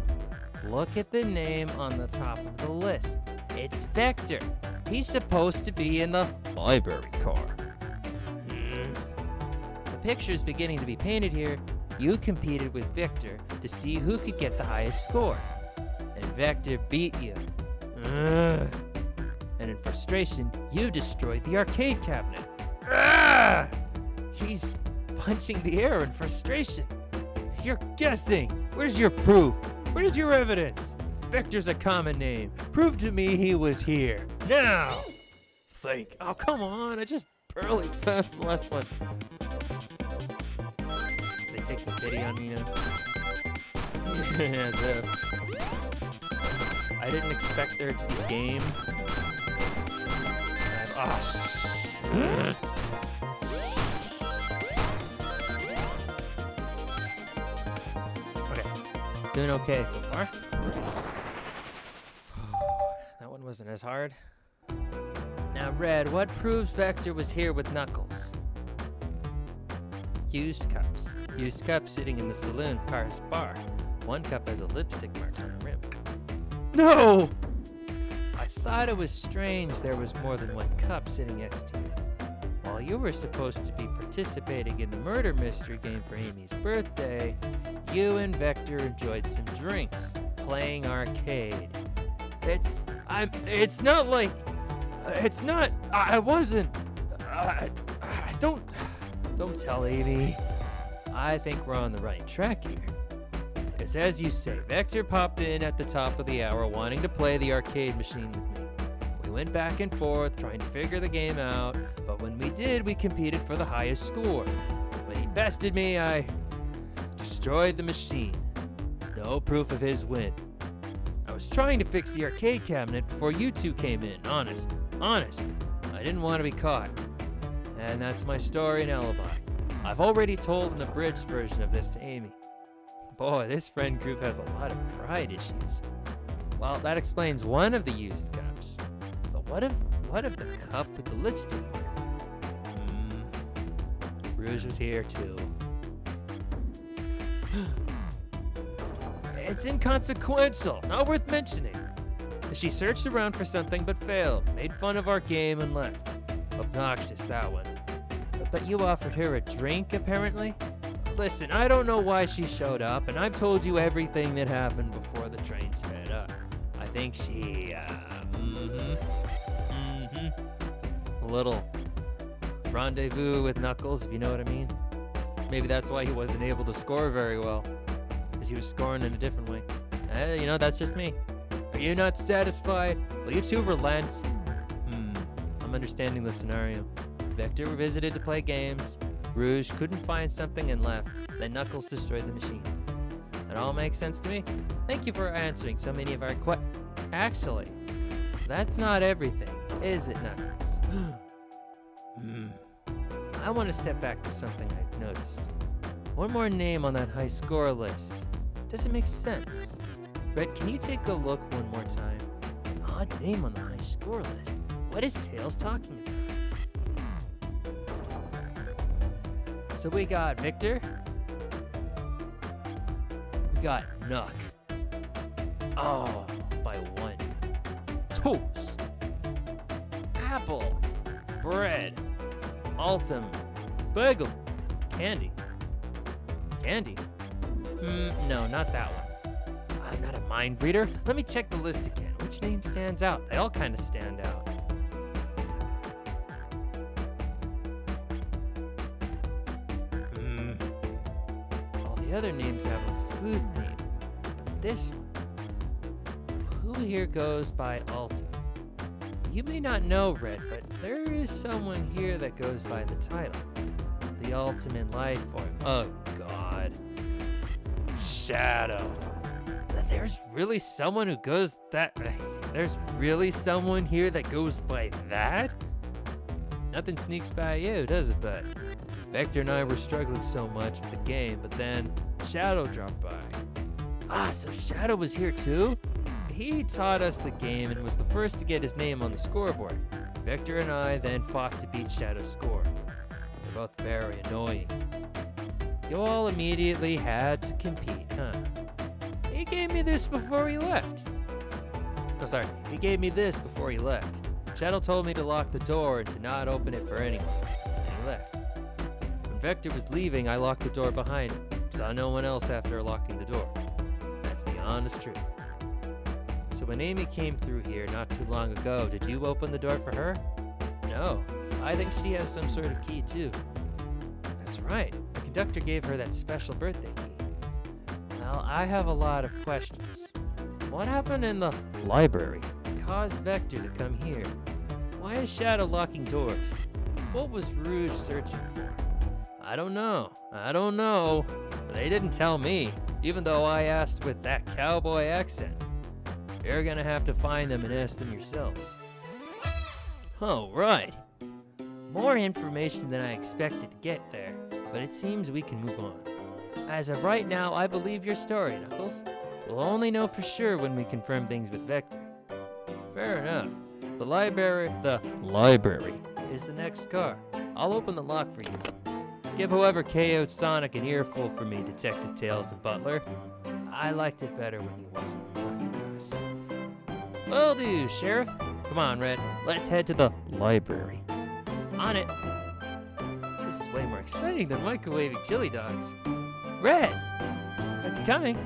Speaker 1: Look at the name on the top of the list. It's Vector. He's supposed to be in the library car. The picture's beginning to be painted here. You competed with Victor to see who could get the highest score. And Vector beat you. And in frustration, you destroyed the arcade cabinet. He's punching the air in frustration. You're guessing. Where's your proof? Where's your evidence? Victor's a common name. Prove to me he was here. Now! Think. Oh, come on. I just barely passed the last one. They take the pity on me now. As if. I didn't expect there to be a game. Okay. Doing okay so far. That one wasn't as hard. Now, Red, what proves Vector was here with Knuckles? Used cups. Used cups sitting in the saloon car's bar. One cup has a lipstick mark on the rim. No! I thought it was strange there was more than one cup sitting next to you. While you were supposed to be participating in the murder mystery game for Amy's birthday, you and Vector enjoyed some drinks, playing arcade. Don't tell Amy. I think we're on the right track here. Because as you say, Vector popped in at the top of the hour wanting to play the arcade machine with me. We went back and forth trying to figure the game out, but when we did, we competed for the highest score. When he bested me, I destroyed the machine. No proof of his win. I was trying to fix the arcade cabinet before you two came in, honest. I didn't want to be caught. And that's my story and alibi. I've already told an abridged version of this to Amy. Boy, this friend group has a lot of pride issues. Well, that explains one of the used cups. But what of the cup with the lipstick? Rouge was here too. It's inconsequential, not worth mentioning. She searched around for something but failed, made fun of our game and left. Obnoxious, that one. But you offered her a drink, apparently? Listen, I don't know why she showed up, and I've told you everything that happened before the train sped up. I think she, a little rendezvous with Knuckles, if you know what I mean. Maybe that's why he wasn't able to score very well, because he was scoring in a different way. That's just me. Are you not satisfied? Will you two relent? I'm understanding the scenario. Vector visited to play games. Rouge couldn't find something and left. Then Knuckles destroyed the machine. That all makes sense to me. Thank you for answering so many of our Actually, that's not everything, is it, Knuckles? I want to step back to something I've noticed. One more name on that high score list. Does it make sense? Red, can you take a look one more time? An odd name on the high score list. What is Tails talking about? So we got Victor. We got Nuck. Oh, by one. Toast. Apple. apple, bread, ultim, bagel, candy. Candy? No, not that one. I'm not a mind reader. Let me check the list again. Which name stands out? They all kind of stand out. All the other names have a food theme. But this one, who here goes by Ultim? You may not know, Red, but there is someone here that goes by the title. The ultimate life form. Oh, God. Shadow. There's really someone who goes that... There's really someone here that goes by that? Nothing sneaks by you, does it, bud? Vector and I were struggling so much with the game, but then Shadow dropped by. Ah, so Shadow was here too? He taught us the game and was the first to get his name on the scoreboard. Vector and I then fought to beat Shadow's score. They're both very annoying. You all immediately had to compete, huh? He gave me this before he left. Oh, sorry. He gave me this before he left. Shadow told me to lock the door and to not open it for anyone. And he left. When Vector was leaving, I locked the door behind him. Saw no one else after locking the door. That's the honest truth. So when Amy came through here not too long ago, did you open the door for her? No. I think she has some sort of key too. That's right. The conductor gave her that special birthday key. Well, I have a lot of questions. What happened in the library to cause Vector to come here? Why is Shadow locking doors? What was Rouge searching for? I don't know. They didn't tell me, even though I asked with that cowboy accent. You're gonna have to find them and ask them yourselves. Oh, right. More information than I expected to get there, but it seems we can move on. As of right now, I believe your story, Knuckles. We'll only know for sure when we confirm things with Vector. Fair enough. The library is the next car. I'll open the lock for you. Give whoever KO'd Sonic an earful for me, Detective Tails and Butler. I liked it better when he wasn't working with us. Will do, Sheriff. Come on, Red. Let's head to the library. On it. This is way more exciting than microwaving chili dogs. Red! Are you coming?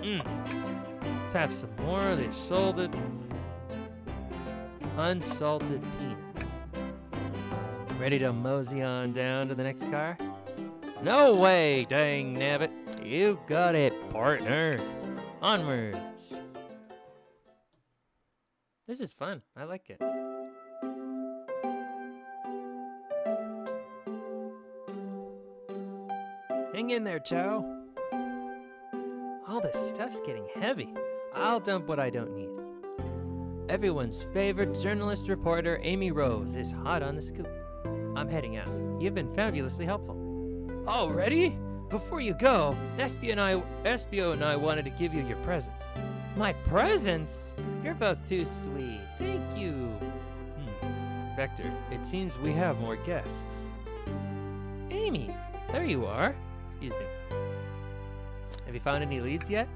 Speaker 1: Let's have some more of the unsalted peanuts. Ready to mosey on down to the next car? No way, dang nabbit. You got it, partner. Onwards. This is fun. I like it. Hang in there, Chow. All this stuff's getting heavy. I'll dump what I don't need. Everyone's favorite journalist reporter, Amy Rose, is hot on the scoop. I'm heading out. You've been fabulously helpful. Already? Before you go, Espio and I wanted to give you your presents. My presents? You're both too sweet. Thank you. Vector, it seems we have more guests. Amy, there you are. Excuse me. Have you found any leads yet?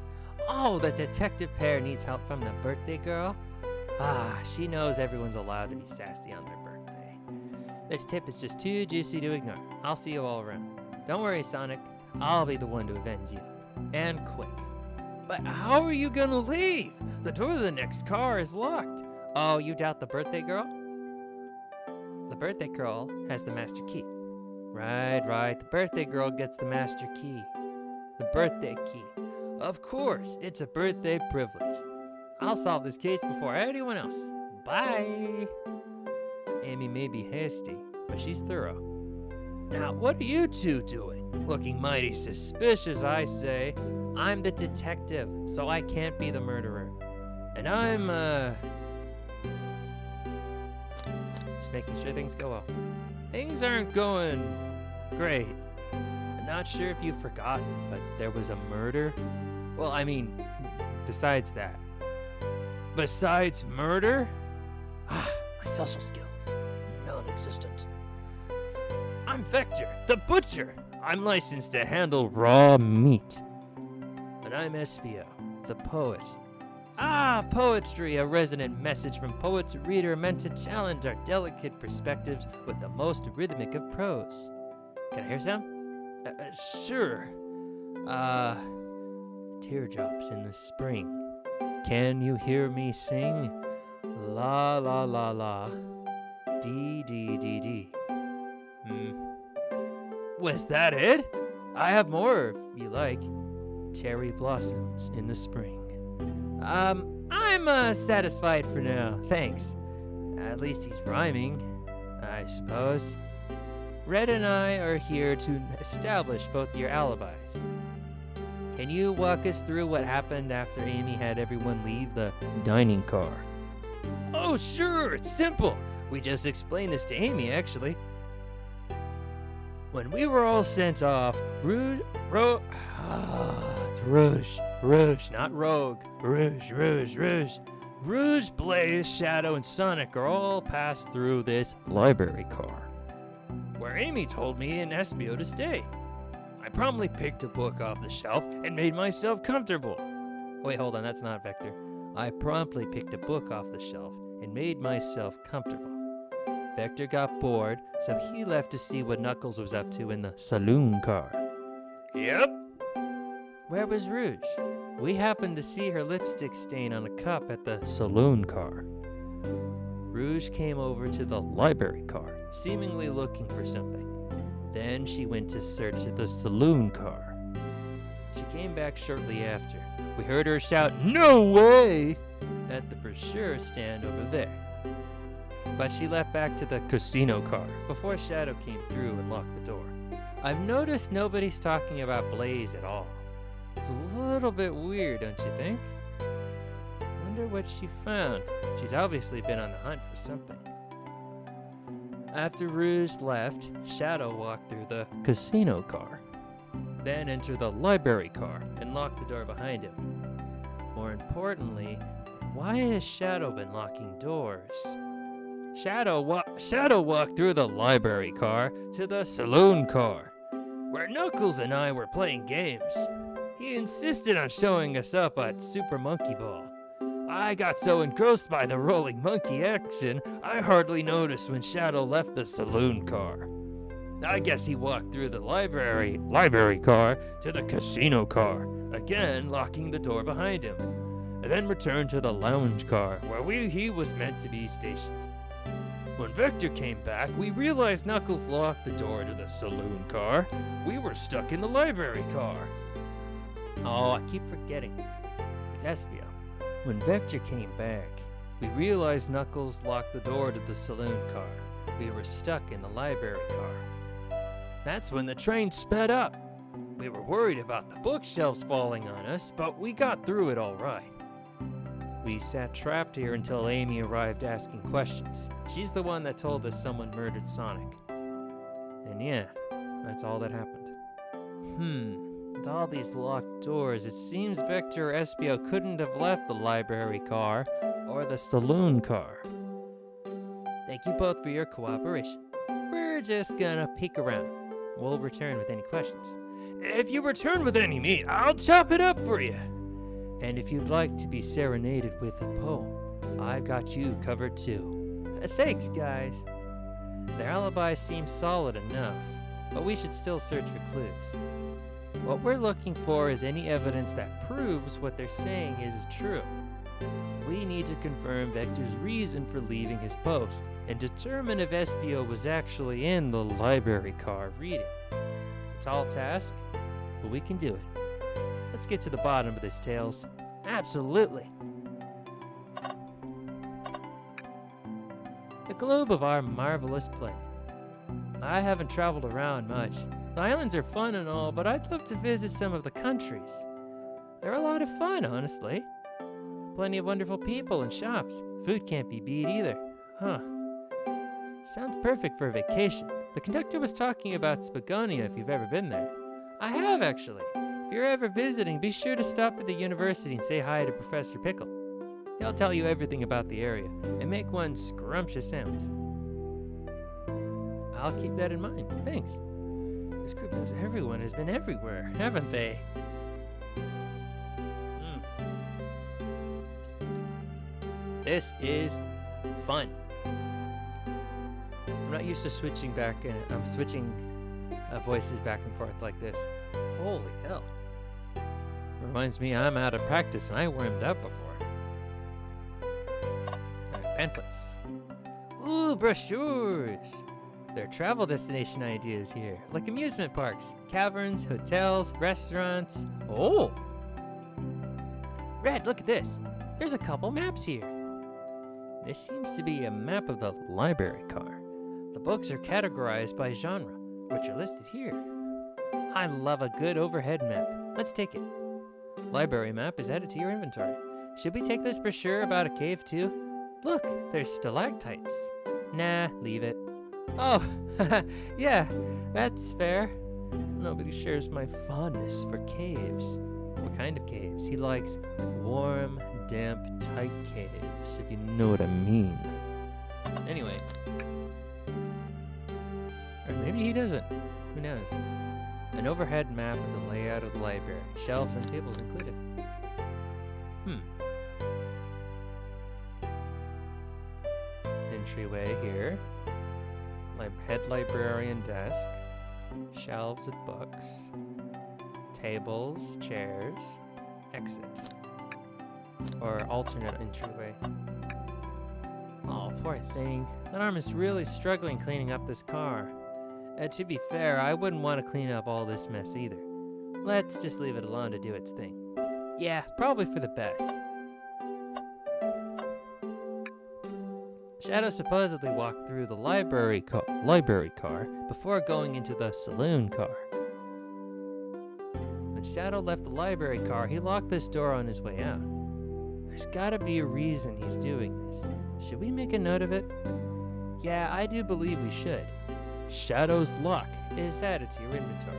Speaker 1: Oh, the detective pair needs help from the birthday girl. Ah, she knows everyone's allowed to be sassy on their birthday. This tip is just too juicy to ignore. I'll see you all around. Don't worry, Sonic. I'll be the one to avenge you. And quick. But how are you gonna leave? The door to the next car is locked. Oh, you doubt the birthday girl? The birthday girl has the master key. Right. The birthday girl gets the master key. The birthday key. Of course, it's a birthday privilege. I'll solve this case before anyone else. Bye. Amy may be hasty, but she's thorough. Now, what are you two doing? Looking mighty suspicious, I say. I'm the detective, so I can't be the murderer. And I'm, just making sure things go well. Things aren't going great. I'm not sure if you've forgotten, but there was a murder. Well, I mean, besides that. Besides murder? My social skills, non-existent. I'm Vector, the butcher. I'm licensed to handle raw meat. And I'm Espio, the poet. Ah, poetry, a resonant message from poet to reader meant to challenge our delicate perspectives with the most rhythmic of prose. Can I hear some? Sure. Teardrops in the spring. Can you hear me sing? La la la la. Dee dee dee dee. Was that it? I have more if you like. Cherry blossoms in the spring. I'm satisfied for now, thanks. At least he's rhyming, I suppose. Red and I are here to establish both your alibis. Can you walk us through what happened after Amy had everyone leave the dining car? Oh, sure, it's simple. We just explained this to Amy, actually. When we were all sent off, it's Rouge, not Rogue. Rouge, Blaze, Shadow, and Sonic are all passed through this library car, where Amy told me and Espio to stay. I promptly picked a book off the shelf and made myself comfortable. Wait, hold on, that's not Vector. I promptly picked a book off the shelf and made myself comfortable. Vector got bored, so he left to see what Knuckles was up to in the saloon car. Yep. Where was Rouge? We happened to see her lipstick stain on a cup at the saloon car. Rouge came over to the library car, seemingly looking for something. Then she went to search the saloon car. She came back shortly after. We heard her shout, "No way!" at the brochure stand over there. But she left back to the casino car before Shadow came through and locked the door. I've noticed nobody's talking about Blaze at all. It's a little bit weird, don't you think? Wonder what she found. She's obviously been on the hunt for something. After Rouge left, Shadow walked through the casino car, then entered the library car and locked the door behind him. More importantly, why has Shadow been locking doors? Shadow walked through the library car to the saloon car, where Knuckles and I were playing games. He insisted on showing us up at Super Monkey Ball. I got so engrossed by the rolling monkey action, I hardly noticed when Shadow left the saloon car. I guess he walked through the library car to the casino car, again locking the door behind him, and then returned to the lounge car where he was meant to be stationed. When Vector came back, we realized Knuckles locked the door to the saloon car. We were stuck in the library car. Oh, I keep forgetting. It's Espio. When Vector came back, we realized Knuckles locked the door to the saloon car. We were stuck in the library car. That's when the train sped up. We were worried about the bookshelves falling on us, but we got through it all right. We sat trapped here until Amy arrived asking questions. She's the one that told us someone murdered Sonic. And yeah, that's all that happened. With all these locked doors, it seems Vector or Espio couldn't have left the library car or the saloon car. Thank you both for your cooperation. We're just gonna peek around. We'll return with any questions. If you return with any meat, I'll chop it up for you. And if you'd like to be serenaded with a poem, I've got you covered too. Thanks, guys. Their alibi seems solid enough, but we should still search for clues. What we're looking for is any evidence that proves what they're saying is true. We need to confirm Vector's reason for leaving his post and determine if Espio was actually in the library car reading. A tall task, but we can do it. Let's get to the bottom of this, Tails. Absolutely. The globe of our marvelous planet. I haven't traveled around much. The islands are fun and all, but I'd love to visit some of the countries. They're a lot of fun, honestly. Plenty of wonderful people and shops. Food can't be beat either. Sounds perfect for a vacation. The conductor was talking about Spagonia if you've ever been there. I have, actually. If you're ever visiting, be sure to stop at the university and say hi to Professor Pickle. He'll tell you everything about the area and make one scrumptious sound. I'll keep that in mind. Thanks. This group knows everyone has been everywhere, haven't they? This is fun. I'm not used to switching back, I'm switching voices back and forth like this. Holy hell. Reminds me I'm out of practice and I warmed up before. Alright, pamphlets. Ooh, brochures. There are travel destination ideas here, like amusement parks, caverns, hotels, restaurants. Oh! Red, look at this. There's a couple maps here. This seems to be a map of the library car. The books are categorized by genre, which are listed here. I love a good overhead map. Let's take it. Library map is added to your inventory. Should we take this brochure about a cave too? Look, there's stalactites. Nah, leave it. Oh, yeah, that's fair. Nobody shares my fondness for caves. What kind of caves? He likes warm, damp, tight caves, if you know what I mean. Anyway. Or maybe he doesn't. Who knows? An overhead map of the layout of the library. Shelves and tables included. Entryway here. Head librarian desk. Shelves with books. Tables, chairs. Exit. Or alternate entryway. Oh, poor thing. That arm is really struggling cleaning up this car. To be fair, I wouldn't want to clean up all this mess either. Let's just leave it alone to do its thing. Yeah, probably for the best. Shadow supposedly walked through the library car before going into the saloon car. When Shadow left the library car, he locked this door on his way out. There's gotta be a reason he's doing this. Should we make a note of it? Yeah, I do believe we should. Shadow's lock is added to your inventory.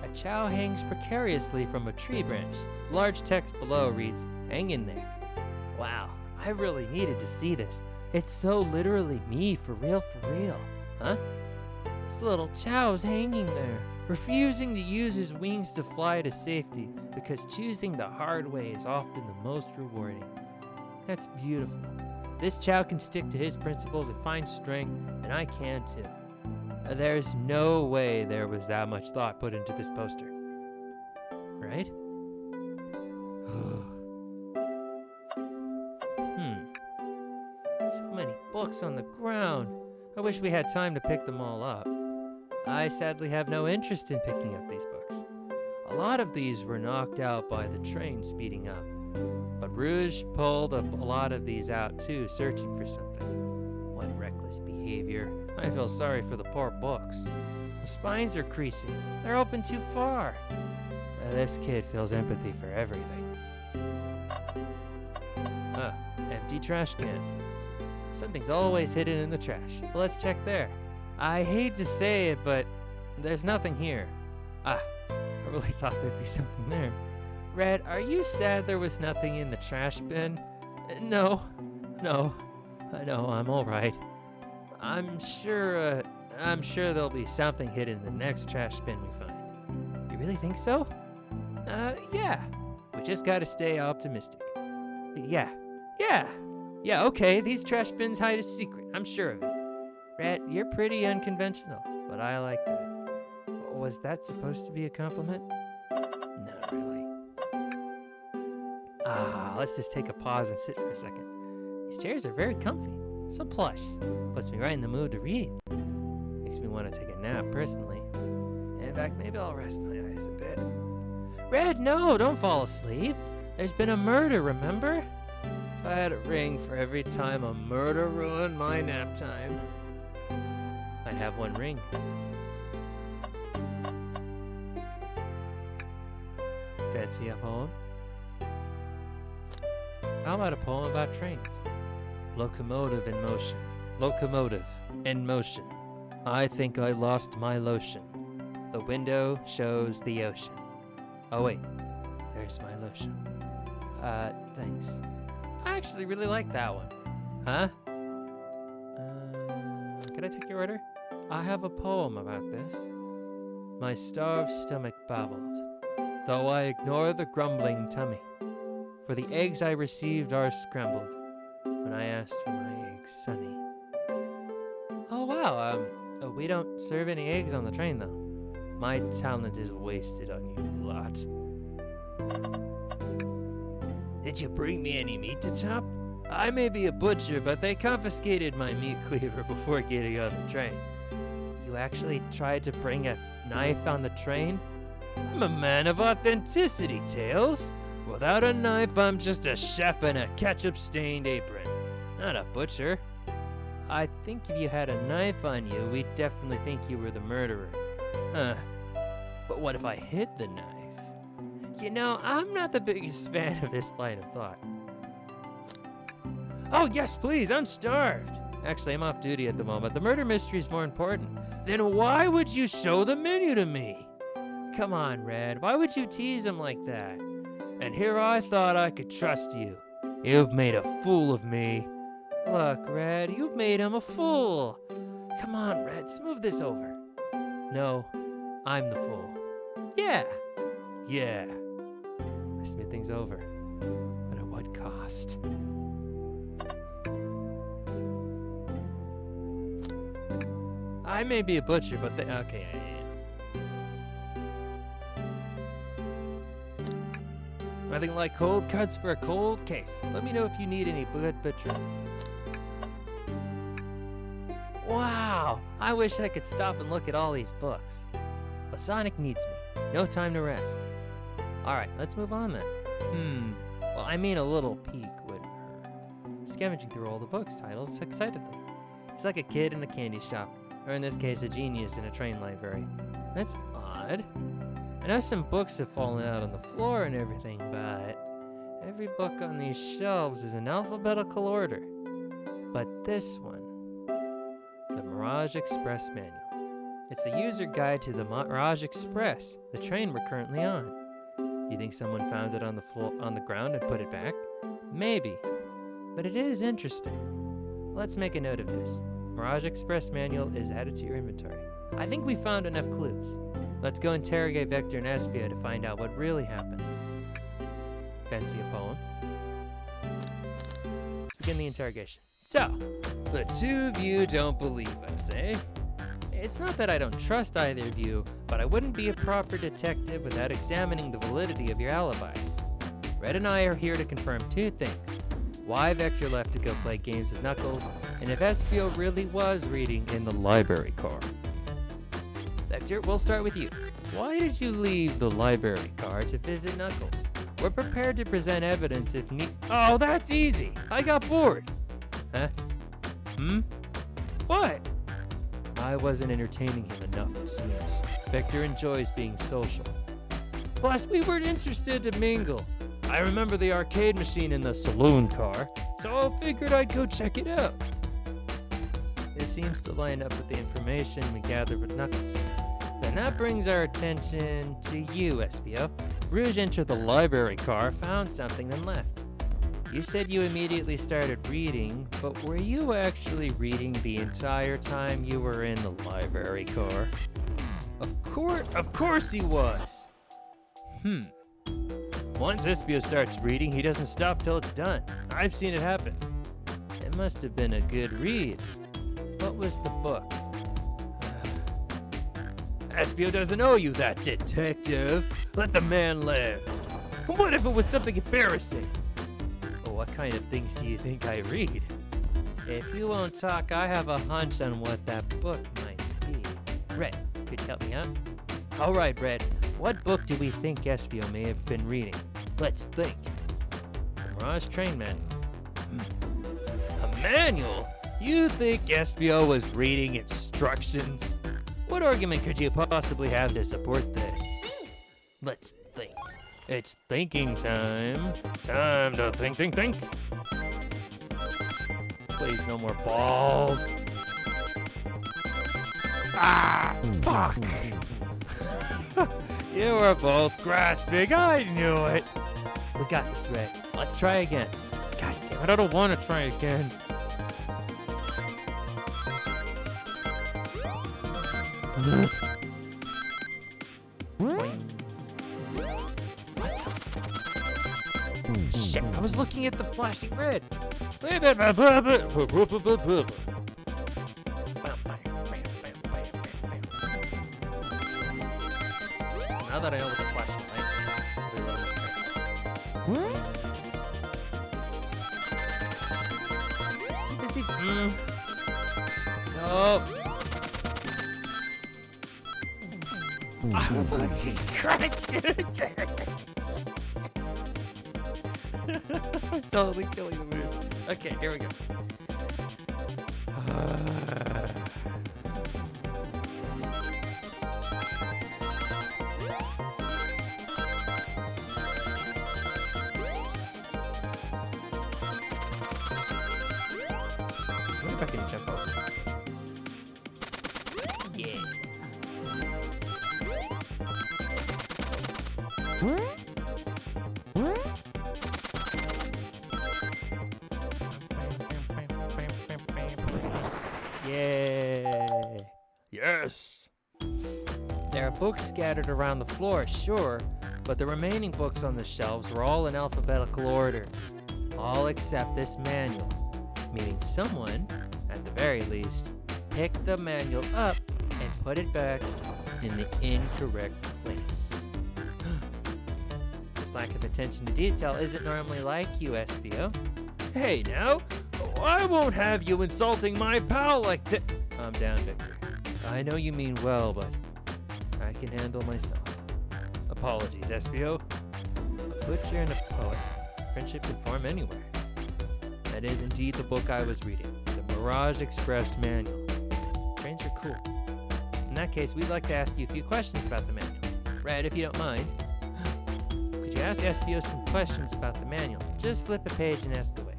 Speaker 1: A chow hangs precariously from a tree branch. Large text below reads, "Hang in there." Wow, I really needed to see this. It's so literally me, for real, huh? This little chow's hanging there, refusing to use his wings to fly to safety because choosing the hard way is often the most rewarding. That's beautiful. This chow can stick to his principles and find strength, and I can too. There's no way there was that much thought put into this poster. Right? So many books on the ground. I wish we had time to pick them all up. I sadly have no interest in picking up these books. A lot of these were knocked out by the train speeding up. But Rouge pulled a lot of these out too, searching for something. What reckless behavior. I feel sorry for the poor books. The spines are creasing. They're open too far. This kid feels empathy for everything. Empty trash can. Something's always hidden in the trash. Well, let's check there. I hate to say it, but there's nothing here. I really thought there'd be something there. Red, are you sad there was nothing in the trash bin? No, I'm all right. I'm sure there'll be something hidden in the next trash bin we find. You really think so? Yeah. We just gotta stay optimistic. Yeah, okay, these trash bins hide a secret, I'm sure of it. Red, you're pretty unconventional, but I like that. Was that supposed to be a compliment? Not really. Let's just take a pause and sit for a second. These chairs are very comfy, so plush. Puts me right in the mood to read. Makes me want to take a nap, personally. In fact, maybe I'll rest my eyes a bit. Red, no, don't fall asleep. There's been a murder, remember? If I had a ring for every time a murder ruined my nap time, I'd have one ring. Fancy a poem? How about a poem about trains? Locomotive in motion. Locomotive in motion. I think I lost my lotion. The window shows the ocean. Oh wait, there's my lotion. Thanks. I actually really like that one. Huh? Can I take your order? I have a poem about this. My starved stomach babbled, though I ignore the grumbling tummy. for the eggs I received are scrambled. When I asked for my eggs, Sonny. Oh wow, we don't serve any eggs on the train though. My talent is wasted on you lot. Did you bring me any meat to chop? I may be a butcher, but they confiscated my meat cleaver before getting on the train. You actually tried to bring a knife on the train? I'm a man of authenticity, Tails. Without a knife, I'm just a chef in a ketchup-stained apron, not a butcher. I think if you had a knife on you, we'd definitely think you were the murderer. Huh. But what if I hid the knife? You know, I'm not the biggest fan of this line of thought. Oh, yes, please, I'm starved. Actually, I'm off duty at the moment. The murder mystery is more important. Then why would you show the menu to me? Come on, Red, why would you tease him like that? And here I thought I could trust you. You've made a fool of me. Look, Red, you've made him a fool. Come on, Red, smooth this over. No, I'm the fool. Yeah. I smooth things over. But at what cost? I may be a butcher, but okay, yeah. Nothing like cold cuts for a cold case. Let me know if you need any good butcher. Wow, I wish I could stop and look at all these books. But Sonic needs me. No time to rest. Alright, let's move on then. Well, I mean a little peek wouldn't hurt. Scavenging through all the books titles excitedly. It's like a kid in a candy shop. Or in this case, a genius in a train library. That's odd. I know some books have fallen out on the floor and everything, but every book on these shelves is in alphabetical order. But this one, the Mirage Express Manual. It's the user guide to the Mirage Express, the train we're currently on. You think someone found it on the ground and put it back? Maybe, but it is interesting. Let's make a note of this. Mirage Express Manual is added to your inventory. I think we found enough clues. Let's go interrogate Vector and Espio to find out what really happened. Fancy a poem? Let's begin the interrogation. So, the two of you don't believe us, eh? It's not that I don't trust either of you, but I wouldn't be a proper detective without examining the validity of your alibis. Red and I are here to confirm two things. Why Vector left to go play games with Knuckles, and if Espio really was reading in the library car. Vector, we'll start with you. Why did you leave the library car to visit Knuckles? We're prepared to present evidence if Oh, that's easy! I got bored! Huh? What? I wasn't entertaining him enough, it seems. Vector enjoys being social. Plus, we weren't interested to mingle. I remember the arcade machine in the saloon car, so I figured I'd go check it out. This seems to line up with the information we gathered with Knuckles. Then that brings our attention to you, Espio. Rouge entered the library car, found something, then left. You said you immediately started reading, but were you actually reading the entire time you were in the library car? Of course he was! Once Espio starts reading, he doesn't stop till it's done. I've seen it happen. It must have been a good read. What was the book? Espio doesn't owe you that, detective. Let the man live. What if it was something embarrassing? Well, what kind of things do you think I read? If you won't talk, I have a hunch on what that book might be. Red, could you help me out? All right, Red. What book do we think Espio may have been reading? Let's think. The Mirage Train Manual. A manual? You think Espio was reading instructions? What argument could you possibly have to support this? Let's think. It's thinking time. Time to think. Please, no more balls. Ah, fuck. You were both grasping. I knew it. We got this, Red. Let's try again. God damn it, I don't want to try again. shit, I was looking at the flashing red. Now that I know what the flashing light is. No. Oh my Christ. I'm totally killing the mood. Okay, here we go. I wonder if I can jump over. Yeah. Yay! Yes! There are books scattered around the floor, sure, but the remaining books on the shelves were all in alphabetical order. All except this manual, meaning someone, at the very least, picked the manual up and put it back in the incorrect place. This lack of attention to detail isn't normally like you, SBO. Hey now, I won't have you insulting my pal like this. Calm down, Victor. I know you mean well, but I can handle myself. Apologies, SBO. A butcher and a poet. Friendship can form anywhere. That is indeed the book I was reading, the Mirage Express Manual. Trains are cool. In that case, we'd like to ask you a few questions about the manual. Red, if you don't mind. Could you ask SBO some questions about the manual? Just flip a page and ask away.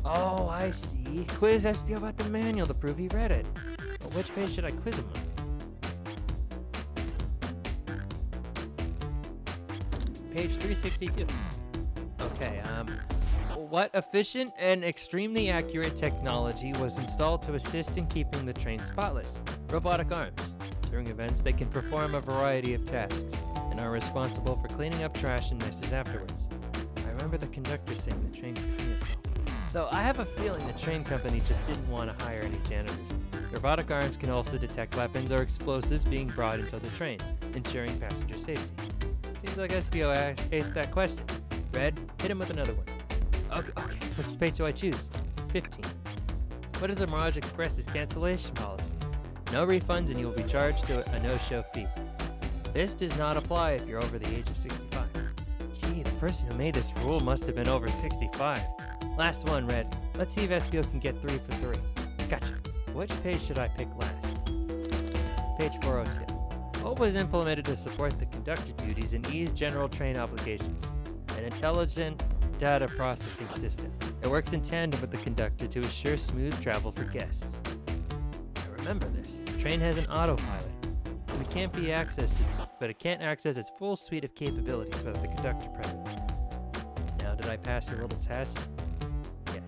Speaker 1: Oh, I see. Quiz SBO about the manual to prove he read it. Well, which page should I quiz him on? Page 362. Okay, what efficient and extremely accurate technology was installed to assist in keeping the train spotless? Robotic arms. During events, they can perform a variety of tasks and are responsible for cleaning up trash and messes afterwards. I remember the conductor saying the train could clean itself. Though I have a feeling the train company just didn't want to hire any janitors. Robotic arms can also detect weapons or explosives being brought into the train, ensuring passenger safety. Seems like SBO aced that question. Red, hit him with another one. Okay, which page do I choose? 15. What is the Mirage Express's cancellation policy? No refunds and you will be charged to a no-show fee. This does not apply if you're over the age of 65. Gee, the person who made this rule must have been over 65. Last one, Red. Let's see if SBO can get 3 for 3. Gotcha. Which page should I pick last? Page 402. What was implemented to support the conductor duties and ease general train obligations? An intelligent data processing system. It works in tandem with the conductor to ensure smooth travel for guests. I remember this. The train has an autopilot. But it can't access its full suite of capabilities without the conductor present. Now, did I pass your little test? Yes.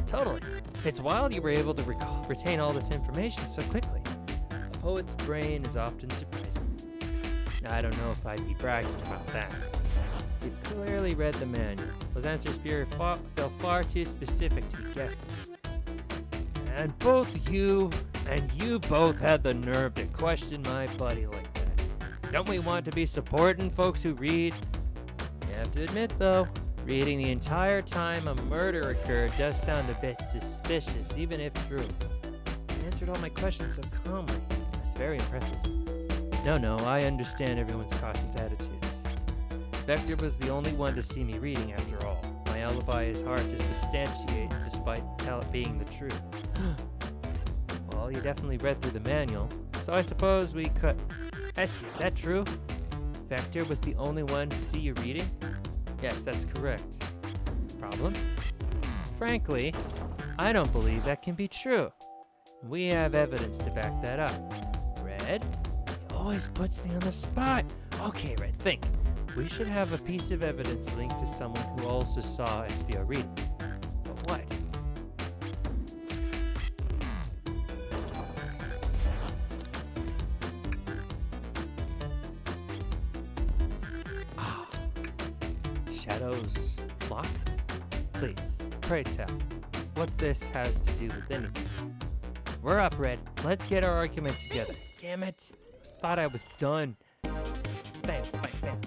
Speaker 1: Totally. It's wild you were able to retain all this information so quickly. A poet's brain is often surprising. I don't know if I'd be bragging about that. You've clearly read the manual. Those answers feel far too specific to be guesses. And you both had the nerve to question my buddy like that. Don't we want to be supporting folks who read? You have to admit though, reading the entire time a murder occurred does sound a bit suspicious, even if true. You answered all my questions so calmly. That's very impressive. No, I understand everyone's cautious attitudes. Vector was the only one to see me reading after all. My alibi is hard to substantiate despite it being the truth. Well, you definitely read through the manual, so I suppose we could... Esky, is that true? Vector was the only one to see you reading? Yes, that's correct. Problem? Frankly, I don't believe that can be true. We have evidence to back that up. Red? He always puts me on the spot. Okay, Red, think. We should have a piece of evidence linked to someone who also saw SBO reading. But what? Shadows. Locked? Please, pray tell what this has to do with anything. We're up, Red. Let's get our argument together. Damn it. I thought I was done. Bam, bam, bam.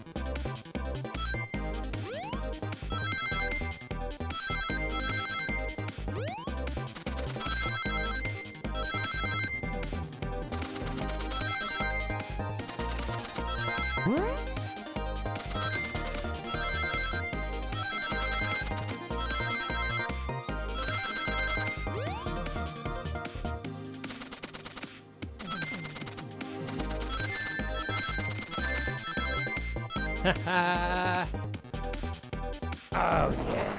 Speaker 1: Oh, yeah.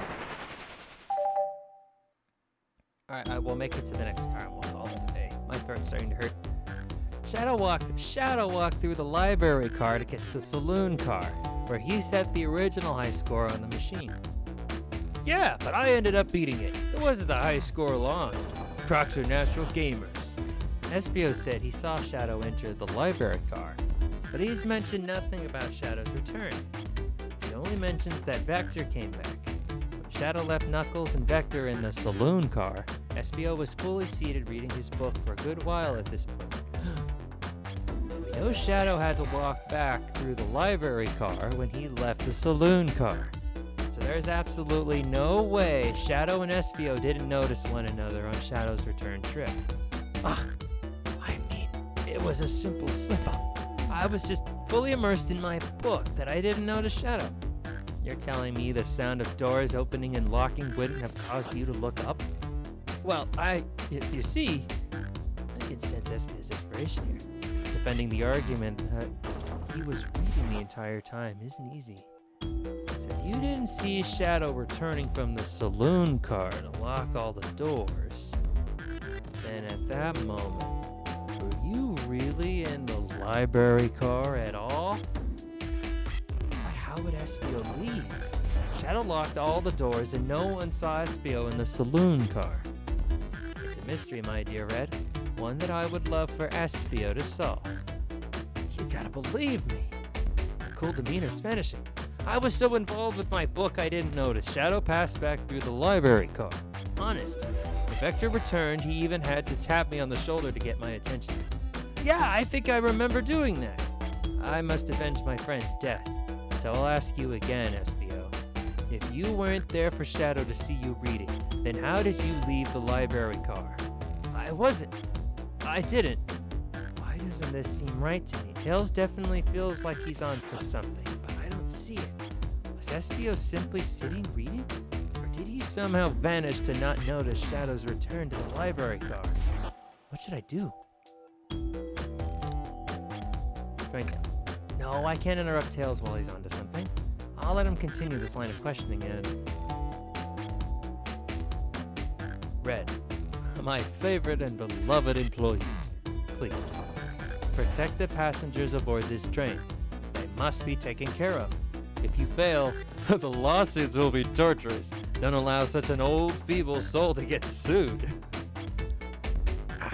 Speaker 1: Alright, I will make it to the next car and we'll call it a day. My throat's starting to hurt. Shadow walked through the library car to get to the saloon car, where he set the original high score on the machine. Yeah, but I ended up beating it. It wasn't the high score long. Crocs are natural gamers. Espio said he saw Shadow enter the library car, but he's mentioned nothing about Shadow's return. He only mentions that Vector came back. When Shadow left Knuckles and Vector in the saloon car, Espio was fully seated reading his book for a good while at this point. We know Shadow had to walk back through the library car when he left the saloon car. So there's absolutely no way Shadow and Espio didn't notice one another on Shadow's return trip. It was a simple slip-up. I was just fully immersed in my book that I didn't notice Shadow. You're telling me the sound of doors opening and locking wouldn't have caused you to look up? Well, you see, I can sense Espio's desperation here. Defending the argument that he was reading the entire time isn't easy. So if you didn't see Shadow returning from the saloon car to lock all the doors, then at that moment, were you really in the library car at all? But how would Espio leave? Shadow locked all the doors and no one saw Espio in the saloon car. It's a mystery, my dear Red. One that I would love for Espio to solve. You gotta believe me. Cool demeanor's vanishing. I was so involved with my book I didn't notice Shadow passed back through the library car. Honest. Vector returned, he even had to tap me on the shoulder to get my attention. Yeah, I think I remember doing that. I must avenge my friend's death. So I'll ask you again, Espio. If you weren't there for Shadow to see you reading, then how did you leave the library car? I wasn't. I didn't. Why doesn't this seem right to me? Tails definitely feels like he's on to something, but I don't see it. Was Espio simply sitting reading? Did he somehow vanish to not notice Shadow's return to the library car? What should I do? Right now. No, I can't interrupt Tails while he's onto something. I'll let him continue this line of questioning and... Red, my favorite and beloved employee. Please, protect the passengers aboard this train. They must be taken care of. If you fail, the lawsuits will be torturous. Don't allow such an old, feeble soul to get sued. I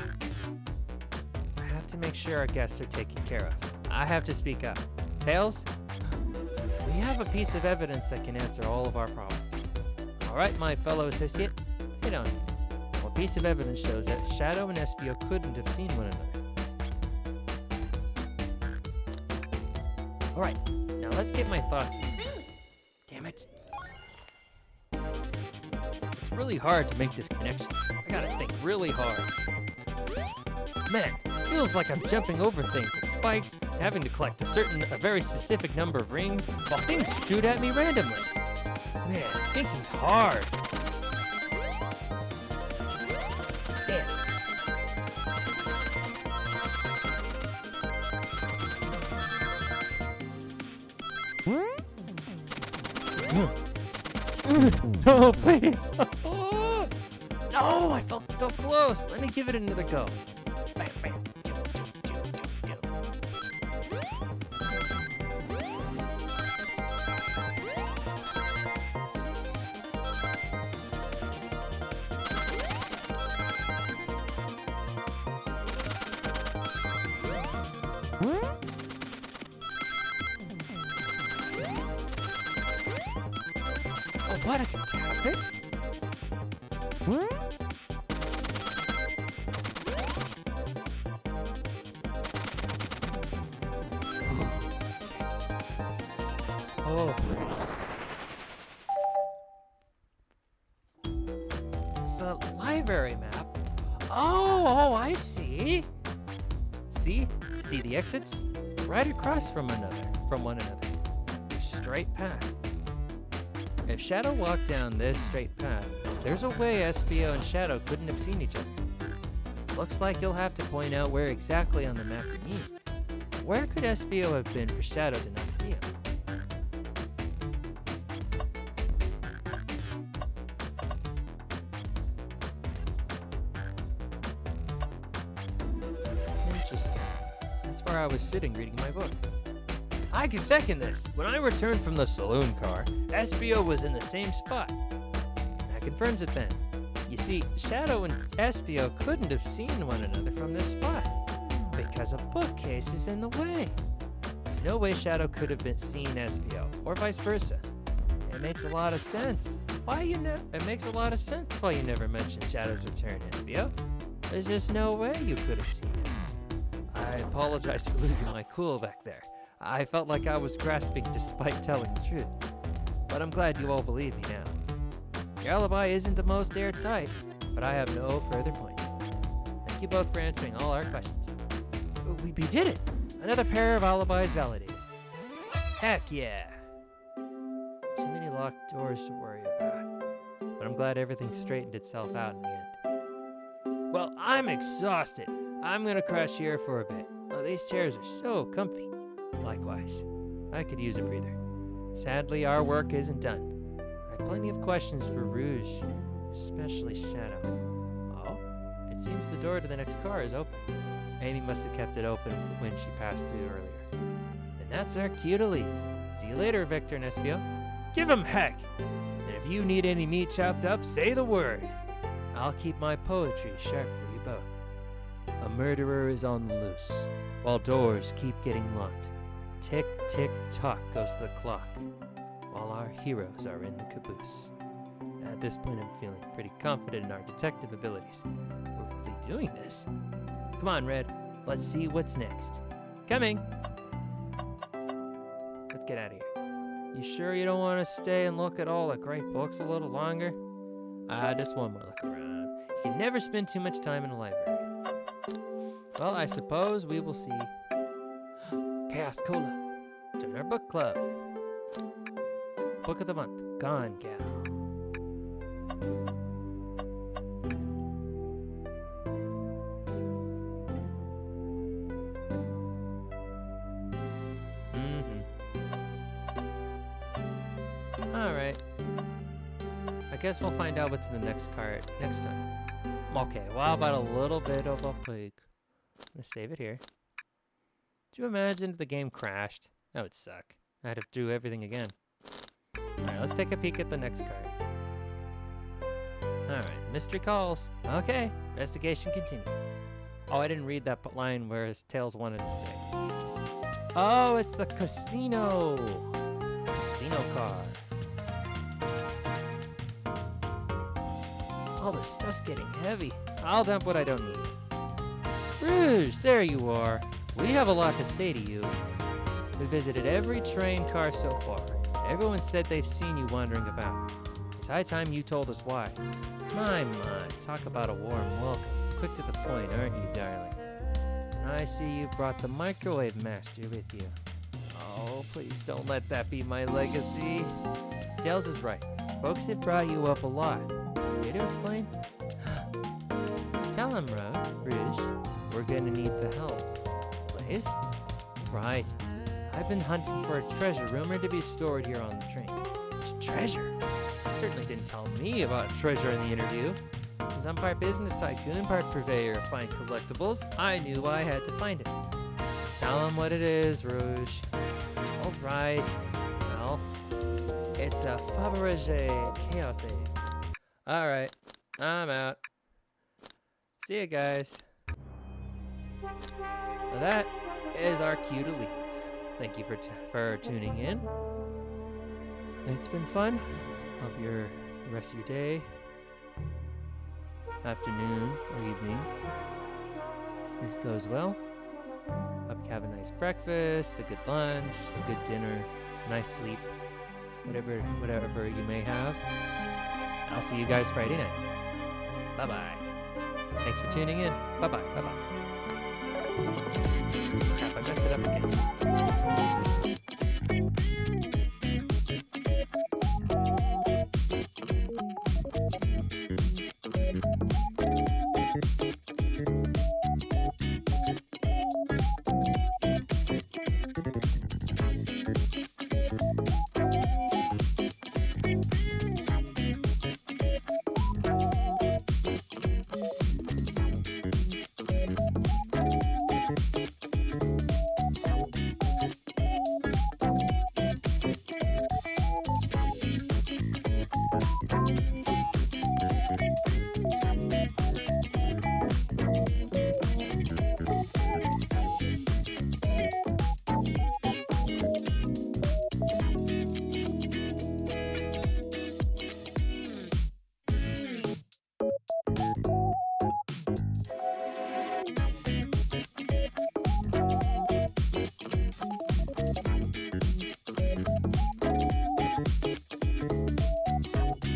Speaker 1: have to make sure our guests are taken care of. I have to speak up. Tails, we have a piece of evidence that can answer all of our problems. All right, my fellow associate, hit on it. What piece of evidence shows that Shadow and Espio couldn't have seen one another? All right, now let's get my thoughts. Damn it. It's really hard to make this connection. I gotta think really hard. Man, it feels like I'm jumping over things with spikes, having to collect a very specific number of rings, while things shoot at me randomly. Man, thinking's hard. Damn. No, please. No, I felt so close. Let me give it another go. Bam, bam. What a catastrophe! Oh. The library map. Oh, I see. See the exits? Right across from one another. A straight path. If Shadow walked down this straight path, there's a way SBO and Shadow couldn't have seen each other. Looks like you'll have to point out where exactly on the map you mean. Where could SBO have been for Shadow to not see him? Interesting. That's where I was sitting reading my book. I can second this. When I returned from the saloon car, SBO was in the same spot. That confirms it then. You see, Shadow and SBO couldn't have seen one another from this spot because a bookcase is in the way. There's no way Shadow could have been seen SBO, or vice versa. It makes a lot of sense. It makes a lot of sense why you never mentioned Shadow's return, SBO. There's just no way you could have seen it. I apologize for losing my cool back there. I felt like I was grasping despite telling the truth. But I'm glad you all believe me now. Your alibi isn't the most airtight, but I have no further points. Thank you both for answering all our questions. We did it! Another pair of alibis validated. Heck yeah! Too many locked doors to worry about. But I'm glad everything straightened itself out in the end. Well, I'm exhausted. I'm gonna crash here for a bit. Oh, these chairs are so comfy. Likewise, I could use a breather. Sadly, our work isn't done. I have plenty of questions for Rouge, especially Shadow. Oh, it seems the door to the next car is open. Amy must have kept it open when she passed through earlier. And that's our cue to leave. See you later, Victor and SBO. Give 'em heck! And if you need any meat chopped up, say the word. I'll keep my poetry sharp for you both. A murderer is on the loose, while doors keep getting locked. Tick, tick, tock goes the clock, while our heroes are in the caboose. At this point, I'm feeling pretty confident in our detective abilities. We're really doing this. Come on, Red. Let's see what's next. Coming! Let's get out of here. You sure you don't want to stay and look at all the great books a little longer? Just one more look around. You can never spend too much time in a library. Well, I suppose we will see. Chaos Cola. Join our book club. Book of the month. Gone Gal. Alright. I guess we'll find out what's in the next card next time. Okay, well, how about a little bit of a peek? I'm gonna save it here. Do you imagine if the game crashed? That would suck. I'd have to do everything again. Alright, let's take a peek at the next card. Alright, the mystery calls. Okay, investigation continues. Oh, I didn't read that line where Tails wanted to stay. Oh, it's the casino! Casino car. All this stuff's getting heavy. I'll dump what I don't need. Rouge, there you are. We have a lot to say to you. We visited every train car so far. Everyone said they've seen you wandering about. It's high time you told us why. My, talk about a warm welcome. Quick to the point, aren't you, darling? And I see you brought the microwave master with you. Oh, please don't let that be my legacy. Tails is right. Folks have brought you up a lot. Here to explain? Tell him, Rouge. We're gonna need the help. Blaze? Right. I've been hunting for a treasure rumored to be stored here on the train. Treasure? You certainly didn't tell me about treasure in the interview. Since I'm part business tycoon, part purveyor of fine collectibles, I knew I had to find it. Tell him what it is, Rouge. All right. Well, it's a Fabergé Chaos Egg. All right. I'm out. See you guys. Now that is our cue to leave. Thank you for tuning in. It's been fun. Hope the rest of your day, afternoon, or evening, this goes well. Hope you have a nice breakfast, a good lunch, a good dinner, nice sleep, whatever you may have. I'll see you guys Friday night. Bye-bye. Thanks for tuning in. Bye-bye. Bye-bye. Crap, I messed it up again.